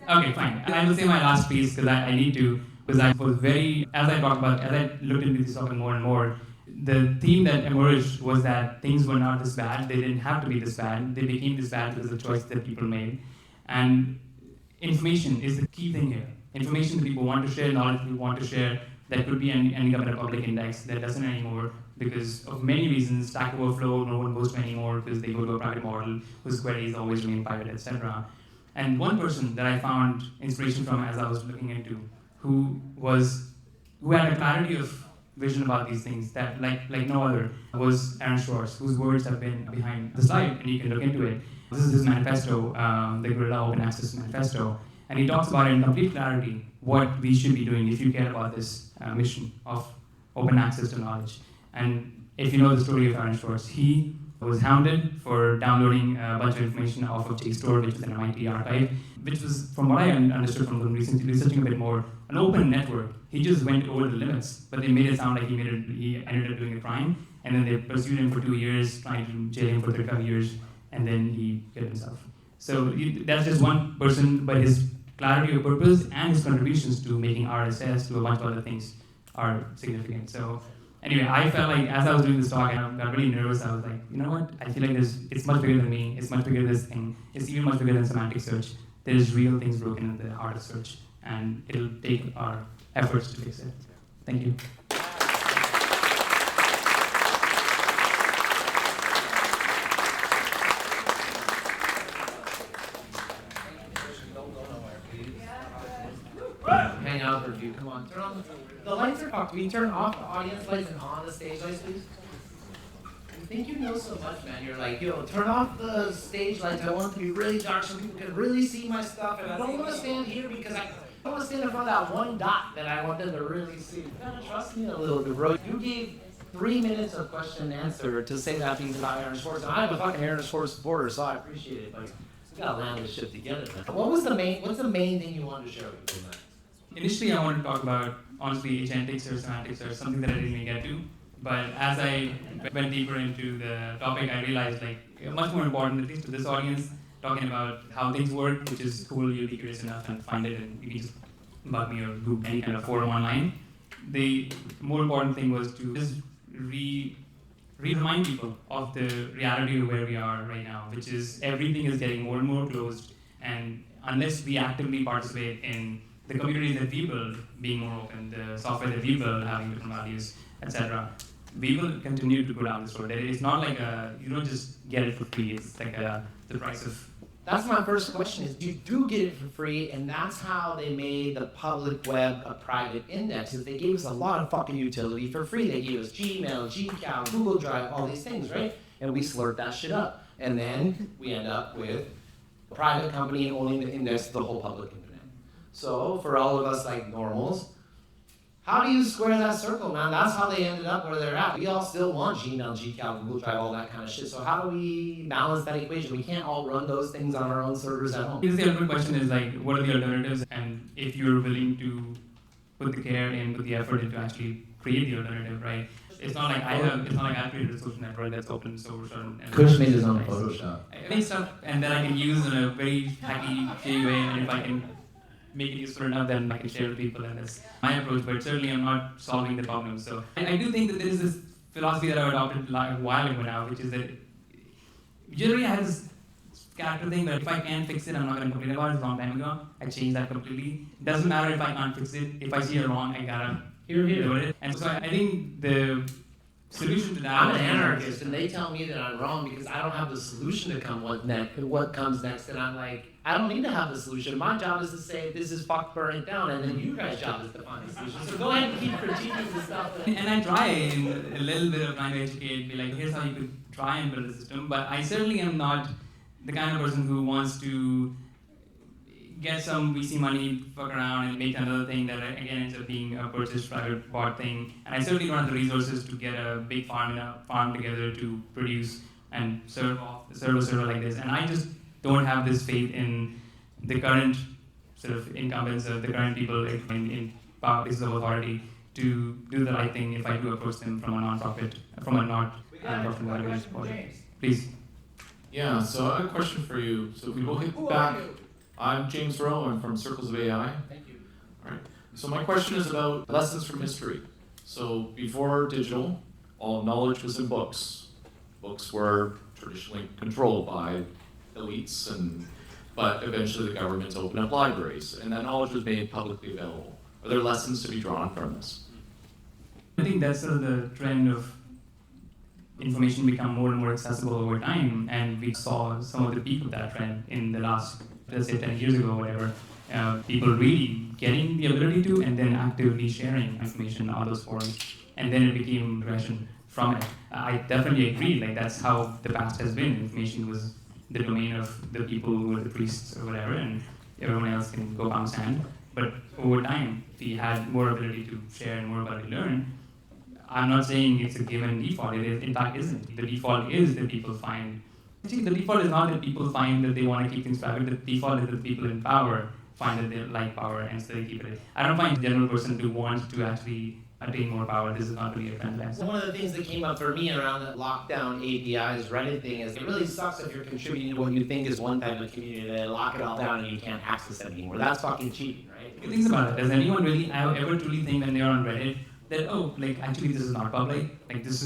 Okay, fine. I will say my last piece because I need to, because I was very, as I talked about, as I looked into this topic more and more, the theme that emerged was that things were not this bad. They didn't have to be this bad. They became this bad because of the choice that people made. And information is the key thing here. Information that people want to share, knowledge people want to share, that could be ending up in a public index that doesn't anymore because of many reasons. Stack Overflow, no one goes to anymore because they go to a private model whose queries always remain private, etc. And one person that I found inspiration from as I was looking into, who had a clarity of vision about these things that like no other, was Aaron Schwartz, whose words have been behind the slide, and you can look into it. This is his manifesto, the Guerrilla Open Access Manifesto, and he talks about it in complete clarity what we should be doing if you care about this mission of open access to knowledge. And if you know the story of Aaron Schwartz, he was hounded for downloading a bunch of information off of JSTOR, which is an MIT archive, which was, from what I understood from researching a bit more, an open network. He just went over the limits, but they made it sound like he ended up doing a crime, and then they pursued him for 2 years, trying to jail him for 35 years, and then he killed himself. So that's just one person, but his clarity of purpose and his contributions to making RSS, to a bunch of other things, are significant. So Anyway, I felt like as I was doing this talk, and I got really nervous. I was like, you know what? I feel like it's much bigger than me. It's much bigger than this thing. It's even much bigger than semantic search. There's real things broken in the heart of search, and it'll take our efforts to fix it. Thank you.
Hang out for a few. Come on, turn on the lights are off. Can you turn off the audience lights and on the stage lights, please? You think you know so much, man. You're like, yo, turn off the stage lights. I want it to be really dark so people can really see my stuff. And I don't want to stand here because I don't want to stand in front of that one dot that I want them to really see. You gotta trust me a little bit, bro. You gave 3 minutes of question and answer to say that things about Aaron Schwartz. And I'm a fucking Aaron Schwartz supporter, so I appreciate it. Like, we gotta land this shit together, man. What's the main thing you wanted to share with people, man?
Initially, I wanted to talk about, honestly, agentic or semantic search, something that I didn't even get to. But as I went deeper into the topic, I realized, like, much more important, at least to this audience, talking about how things work, which is cool, you'll be curious enough and find it, and you can just bug me or do any kind of forum online. The more important thing was to just remind people of the reality of where we are right now, which is everything is getting more and more closed, and unless we actively participate in the communities that we build being more open, the software that we build having different values, etc., we will continue to go down this road. It's not like you don't just get it for free. It's like the price of.
That's my first question is, you do get it for free, and that's how they made the public web a private index, is they gave us a lot of fucking utility for free. They gave us Gmail, Gcal, Google Drive, all these things, right? And we slurp that shit up. And then we end up with a private company owning the index of the whole public internet. So for all of us like normals, how do you square that circle, man? That's how they ended up where they're at. We all still want Gmail, Gcal, Google Drive, all that kind of shit. So how do we balance that equation? We can't all run those things on our own servers at home.
The ultimate question is, like, what are the alternatives? And if you're willing to put the care in, put the effort into actually create the alternative, right? It's not like I created a social network that's open source and
Kush made his own Photoshop.
I make stuff and then I can use in a very hacky, shady way, and if I can make it useful enough, then I can share with people, and that's my approach, but certainly I'm not solving the problem. So I do think that there is this philosophy that I adopted a while ago now, which is that generally I have this character thing that if I can fix it, I'm not going to complain about it. A long time ago, I changed that completely. It doesn't matter if I can't fix it. If I see it wrong, I gotta do it. And so I think the solution to that.
I'm an anarchist, and they tell me that I'm wrong because I don't have the solution to what comes next, and I'm like, I don't need to have the solution. My job is to say this is fucked, burn it down, and then you guys' job is to find the solution. So go ahead and keep critiquing the stuff.
And I try in a little bit of trying to educate, be like, here's how you could try and build a system, but I certainly am not the kind of person who wants to get some VC money, fuck around, and make another thing that again ends up being a purchased private bought thing. And I certainly don't have the resources to get a big farm together to produce and serve a server like this. And I just don't have this faith in the current sort of incumbents of the current people in places of authority to do the right thing if I do approach them from a non-profit, from a not-profit valuation. Please.
Yeah, so I have a question for you. So if we go hit back, I'm James Rowe, I'm from Circles of AI.
Thank you.
All right. So my question is about lessons from history. So before digital, all knowledge was in books. Books were traditionally controlled by elites, but eventually the governments opened up libraries, and that knowledge was made publicly available. Are there lessons to be drawn from this?
I think that's sort of the trend of information become more and more accessible over time, and we saw some of the peak of that trend in the last, let's say 10 years ago or whatever. People really getting the ability to and then actively sharing information on those forums, and then it became progression from it. I definitely agree, like that's how the past has been. Information was the domain of the people who were the priests or whatever, and everyone else can go pound sand. But over time, we had more ability to share and more ability to learn. I'm not saying it's a given default. It in fact isn't. The default is that people find. Actually, the default is not that people find that they want to keep things private. The default is that people in power find that they like power and so they keep it. I don't find the general person to want to actually attain more power. This is not really a trend.
One of the things that came up for me around the lockdown APIs Reddit thing is it really sucks if you're contributing to what you think is one type of community and then lock it all down and you can't access it anymore. That's fucking cheating, right?
Think about it. Does anyone really ever truly think when they're on Reddit that, oh, like actually this is not public. Like there's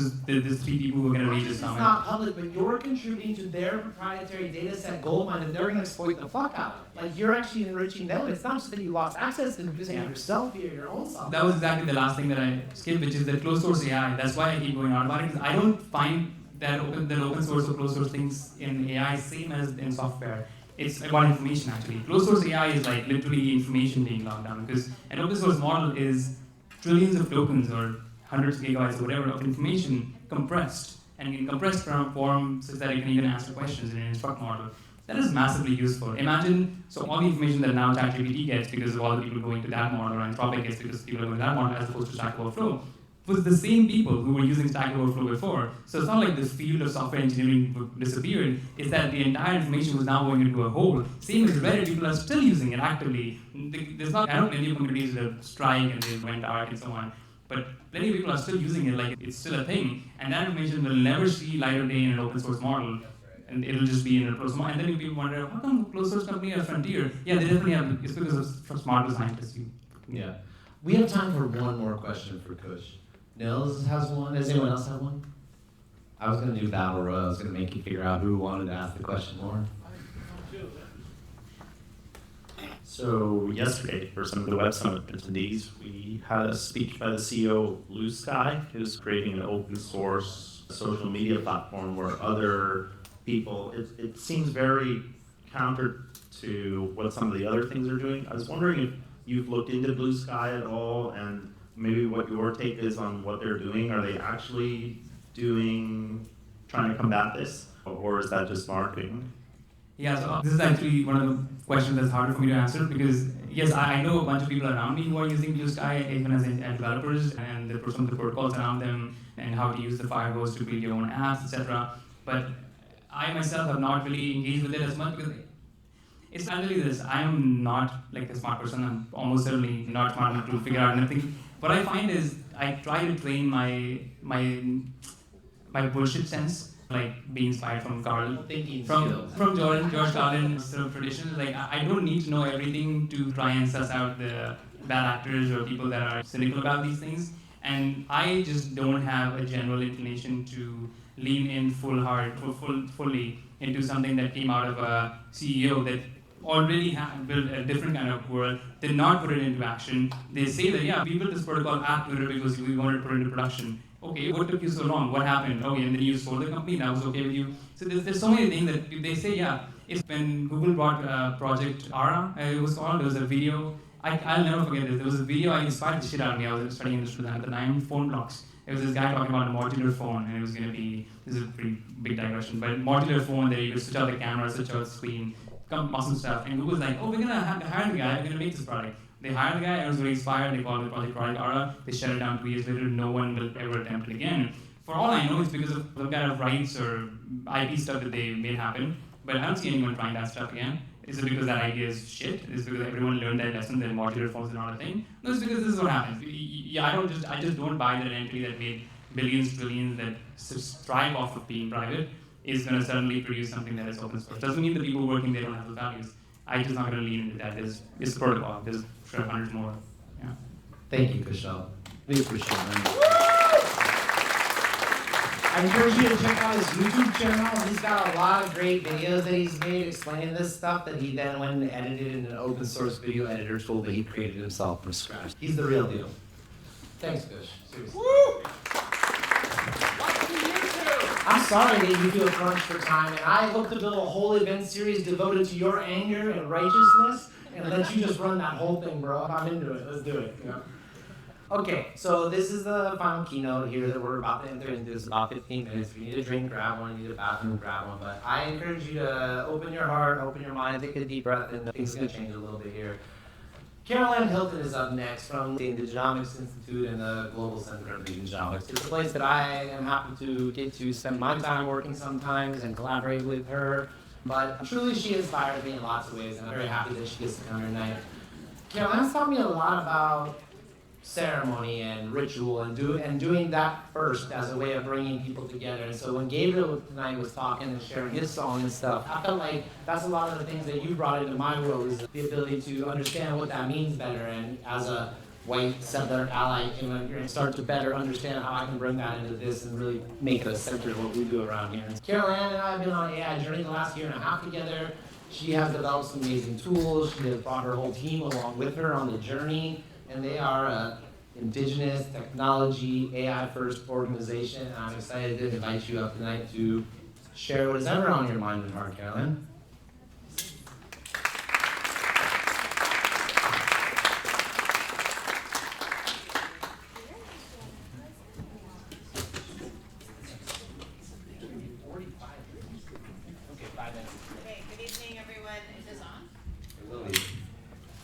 3 people who are going to read this
It's
comment.
not public, but you're contributing to their proprietary data set goldmine and they're going to exploit the fuck out of it. Like you're actually enriching them. It's not just that you lost access to yourself here, your own self.
That was exactly the last thing that I skipped, which is the closed source AI. That's why I keep going on about it, because I don't find that open source or closed source things in AI same as in software. It's about information actually. Closed source AI is like literally information being locked down, because an open source model is trillions of tokens or hundreds of gigabytes or whatever of information compressed, and in compressed form such that it can even answer questions in an instruct model. That is massively useful. Imagine, so all the information that now ChatGPT gets because of all the people going to that model, or Anthropic gets because people are going to that model as opposed to Stack Overflow, was the same people who were using Stack Overflow before. So it's not like the field of software engineering disappeared, it's that the entire information was now going into a hole. Same as Reddit, people are still using it actively. There's not, I know plenty of communities that strike and they went dark and so on, but plenty of people are still using it like it's still a thing, and that information will never see light of day in an open source model, and it'll just be in a closed model. And then people wonder, how come closed source company are frontier? Yeah, they definitely have, it's because of smart scientists.
Yeah. We have time for one more question for Kush. Nils has one. Does anyone else have one? I was going to do Battle Royale. I was going to make you figure out who wanted to ask the question more.
So yesterday, for some of the Web Summit attendees, we had a speech by the CEO of Blue Sky, who's creating an open source social media platform where other people, it seems very counter to what some of the other things are doing. I was wondering if you've looked into Blue Sky at all, and maybe what your take is on what they're doing. Are they actually trying to combat this, or is that just marketing?
Yeah, so this is actually one of the questions that's harder for me to answer, because yes, I know a bunch of people around me who are using Blue Sky, even as developers, and some of the protocols around them, and how to use the Firehose to build your own apps, etc. But I myself have not really engaged with it as much, because it's actually this, I am not like a smart person, I'm almost certainly not smart enough to figure out anything. What I find is, I try to train my bullshit sense, like being inspired from Carl, from George Carlin's sort of traditions. Like I don't need to know everything to try and suss out the bad actors or people that are cynical about these things. And I just don't have a general inclination to lean in fully into something that came out of a CEO that already had built a different kind of world, did not put it into action. They say that, yeah, we built this protocol at Twitter because we wanted to put it into production. Okay, what took you so long? What happened? Okay, and then you sold the company, that was okay with you. So there's so many things that they say, yeah, if when Google brought Project Ara, it was called, there was a video, I'll never forget this, there was a video, I inspired the shit out of me, I was studying industry at the time, phone blocks. It was this guy talking about a modular phone, and it was going to be, this is a pretty big digression, but modular phone that you could switch out the camera, switch out the screen, awesome stuff. And Google's like, oh, we're going to hire the guy, we're going to make this product. They hired the guy, everyone's really inspired, they called it Project Ara, they shut it down 2 years later, no one will ever attempt it again. For all I know, it's because of some kind of rights or IP stuff that they made happen, but I don't see anyone trying that stuff again. Is it because that idea is shit? Is it because everyone learned that lesson that modular phones are not a thing? No, it's because this is what happens. Yeah, I just don't buy that an entity that made billions, trillions, that strive off of being private is going to suddenly produce something that is open source. Doesn't mean the people working there don't have those values. I'm just not going to lean into that. It's protocol. There's sure hundreds more. Yeah.
Thank you, Kushal. We appreciate it. I encourage you to check out his YouTube channel. He's got a lot of great videos that he's made explaining this stuff that he then went and edited in an open source video editor tool that he created himself from scratch. He's the real deal. Thanks, Kush. Seriously.
Woo!
I'm sorry that you feel crunched for time, and I hope to build a whole event series devoted to your anger and righteousness, and let you just run that whole thing, bro. I'm into it. Let's do it. Yeah. Okay, so this is the final keynote here that we're about to enter into. It's about 15 minutes. If you need a drink, grab one. If you need a bathroom, grab one. But I encourage you to open your heart, open your mind, take a deep breath, and things are going to change a little bit here. Caroline Hilton is up next from the Indigenomics Institute and the Global Center of Indigenomics. It's a place that I am happy to get to spend my time working sometimes and collaborate with her. But truly, she inspired me in lots of ways, and I'm very happy that she gets to come here tonight. Caroline's taught me a lot about ceremony and ritual and doing that first as a way of bringing people together. And so when Gabriel tonight was talking and sharing his song and stuff, I felt like that's a lot of the things that you brought into my world, is the ability to understand what that means better, and as a white settler ally, and you're going to start to better understand how I can bring that into this and really make it a center of what we do around here. Carol Ann and I have been on an AI journey the last year and a half together. She has developed some amazing tools. She has brought her whole team along with her on the journey, and they are an Indigenous technology AI-first organization. And I'm excited to invite you up tonight to share what is ever on your mind and heart, Carolyn.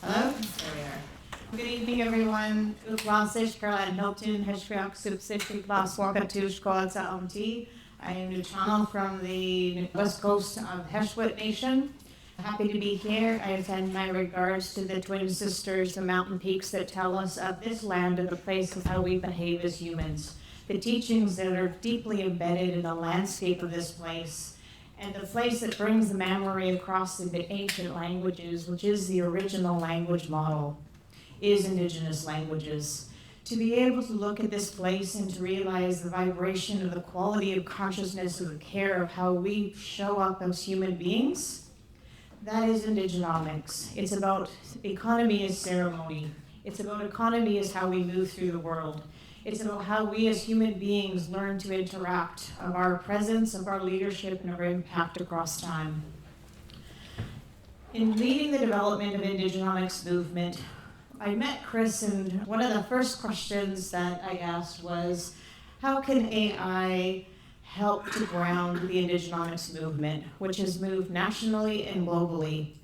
Hello? There we are. Good evening, everyone. Utlasish Caroline Hilton, Heshriak Subsidiary Class Wakatush Koatsa Omti. I am the channel from the west coast of Heshwit Nation. Happy to be here. I send my regards to the twin sisters, the mountain peaks that tell us of this land and the place of how we behave as humans. The teachings that are deeply embedded in the landscape of this place, and the place that brings the memory across the ancient languages, which is the original language model, is Indigenous languages. To be able to look at this place and to realize the vibration of the quality of consciousness and the care of how we show up as human beings, that is Indigenomics. It's about economy as ceremony. It's about economy as how we move through the world. It's about how we as human beings learn to interact, of our presence, of our leadership, and our impact across time. In leading the development of Indigenomics movement, I met Chris, and one of the first questions that I asked was, how can AI help to ground the Indigenomics movement, which has moved nationally and globally,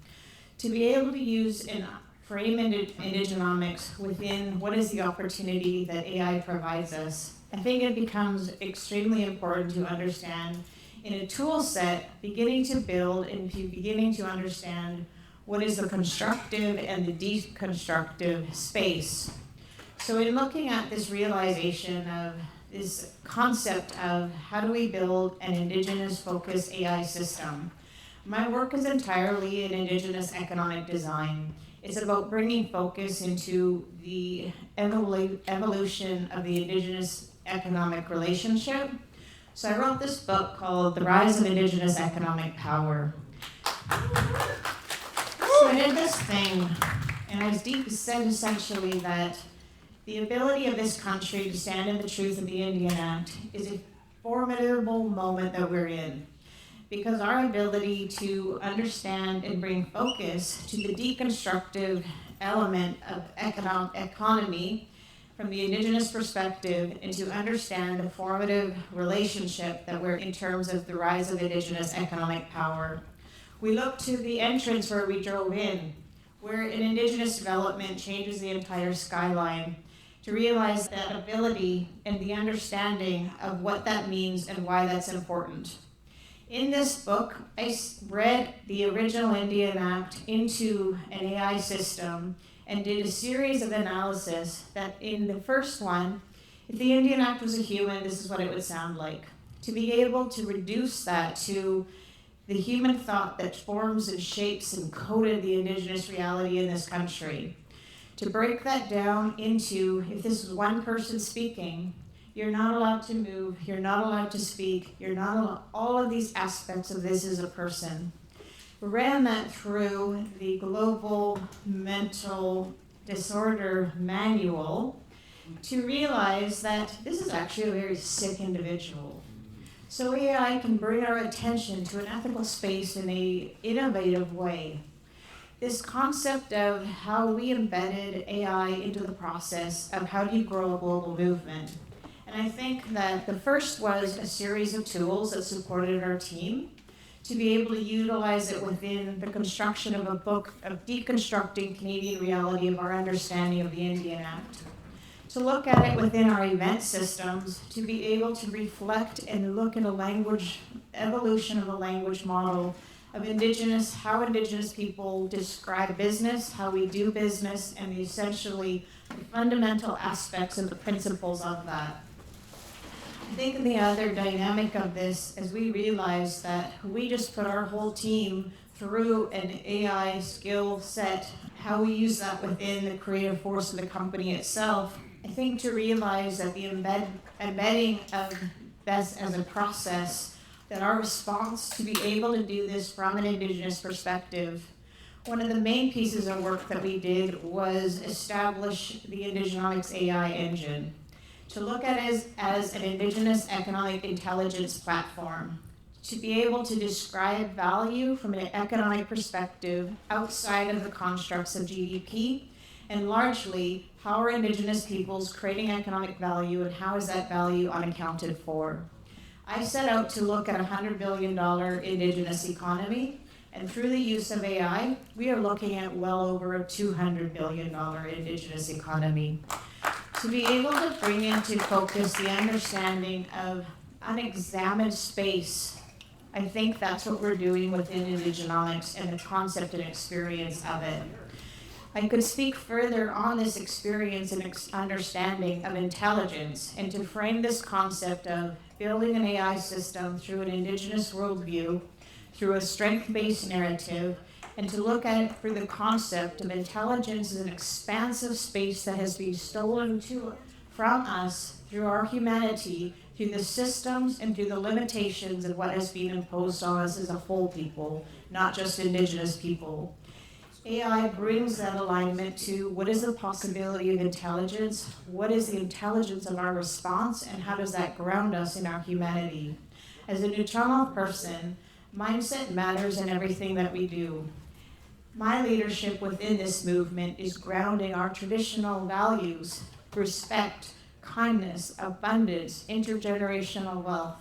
to be able to use and frame Indigenomics within what is the opportunity that AI provides us? I think it becomes extremely important to understand in a tool set, beginning to build and beginning to understand what is the constructive and the deconstructive space. So in looking at this realization of this concept of how do we build an Indigenous-focused AI system, my work is entirely in Indigenous economic design. It's about bringing focus into the evolution of the Indigenous economic relationship. So I wrote this book called The Rise of Indigenous Economic Power. So I did this thing, and I said essentially that the ability of this country to stand in the truth of the Indian Act is a formidable moment that we're in. Because our ability to understand and bring focus to the deconstructive element of economy from the Indigenous perspective and to understand the formative relationship that we're in terms of the rise of Indigenous economic power. We look to the entrance where we drove in, where an Indigenous development changes the entire skyline, to realize that ability and the understanding of what that means and why that's important. In this book, I read the original Indian Act into an AI system and did a series of analysis that in the first one, if the Indian Act was a human, this is what it would sound like. To be able to reduce that to the human thought that forms and shapes and coded the Indigenous reality in this country. To break that down into, if this is one person speaking, you're not allowed to move, you're not allowed to speak, you're not allowed, all of these aspects of this as a person. We ran that through the Global Mental Disorder Manual to realize that this is actually a very sick individual. So AI can bring our attention to an ethical space in an innovative way. This concept of how we embedded AI into the process of how do you grow a global movement. And I think that the first was a series of tools that supported our team to be able to utilize it within the construction of a book of deconstructing Canadian reality of our understanding of the Indian Act. To look at it within our event systems, to be able to reflect and look at a language, evolution of a language model of Indigenous, how Indigenous people describe business, how we do business, and essentially the fundamental aspects and the principles of that. I think the other dynamic of this is we realized that we just put our whole team through an AI skill set, how we use that within the creative force of the company itself, I think to realize that the embedding of this as a process, that our response to be able to do this from an Indigenous perspective, one of the main pieces of work that we did was establish the Indigenomics AI engine, to look at it as an Indigenous economic intelligence platform, to be able to describe value from an economic perspective outside of the constructs of GDP, and largely, how are Indigenous peoples creating economic value and how is that value unaccounted for? I set out to look at a $100 billion Indigenous economy, and through the use of AI, we are looking at well over a $200 billion Indigenous economy. To be able to bring into focus the understanding of unexamined space, I think that's what we're doing within Indigenomics and the concept and experience of it. I could speak further on this experience and understanding of intelligence, and to frame this concept of building an AI system through an Indigenous worldview, through a strength-based narrative, and to look at it through the concept of intelligence as an expansive space that has been stolen from us through our humanity, through the systems and through the limitations of what has been imposed on us as a whole people, not just Indigenous people. AI brings that alignment to what is the possibility of intelligence, what is the intelligence of our response, and how does that ground us in our humanity. As a neutral person, mindset matters in everything that we do. My leadership within this movement is grounding our traditional values, respect, kindness, abundance, intergenerational wealth.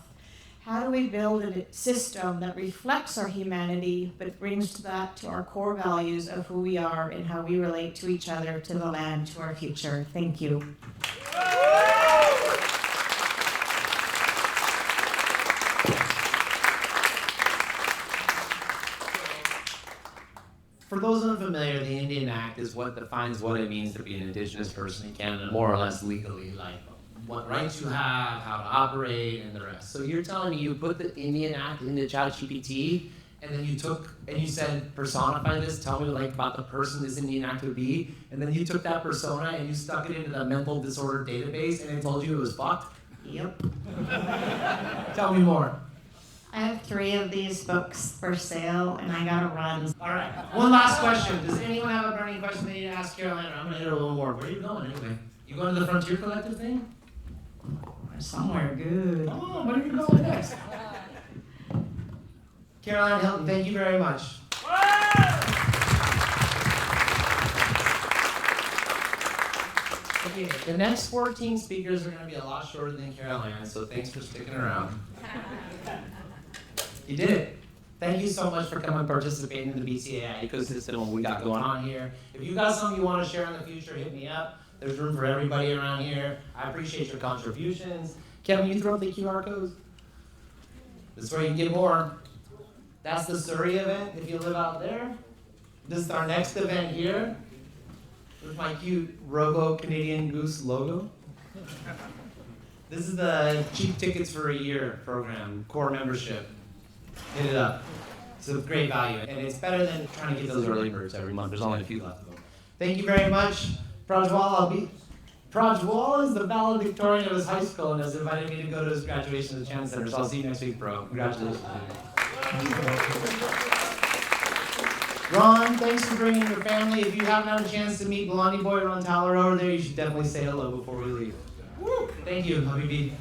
How do we build a system that reflects our humanity but brings that to our core values of who we are and how we relate to each other, to the land, to our future? Thank you.
For those unfamiliar, the Indian Act is what defines what it means to be an Indigenous person in Canada, more or less legally, like what rights you have, how to operate, and the rest. So you're telling me you put the Indian Act into ChatGPT, and then you took, and you said, personify this, tell me like about the person this Indian Act would be, and then you took that persona and you stuck it into the mental disorder database, and it told you it was fucked?
Yep.
Tell me more.
I have 3 of these books for sale, and I gotta run.
All right. One last question. Does anyone have a burning question they need to ask Carolina? I'm gonna hit her a little more. Where are you going anyway? You going to the Frontier Collective thing?
Somewhere good.
Oh, where are you going next? Caroline Hilton, thank you very much. Okay, the next 14 speakers are going to be a lot shorter than Caroline, so thanks for sticking around. You did it. Thank you so much for coming and participating in the BCAI ecosystem, what we got going on here. If you got something you want to share in the future, hit me up. There's room for everybody around here. I appreciate your contributions. Kevin, you throw up the QR codes? This is where you can get more. That's the Surrey event, if you live out there. This is our next event here. With my cute Robo Canadian Goose logo. This is the cheap tickets for a year program, core membership. Hit it up. It's a great value, and it's better than trying to get those early birds every month. There's only a few left of them. Thank you very much. Prajwal is the valedictorian of his high school and has invited me to go to his graduation at the Chan Center, so I'll see you next week, bro. Congratulations. Ron, thanks for bringing your family. If you haven't had a chance to meet Blondie Boy Ron Tyler over there, you should definitely say hello before we leave. Thank you, Habibi.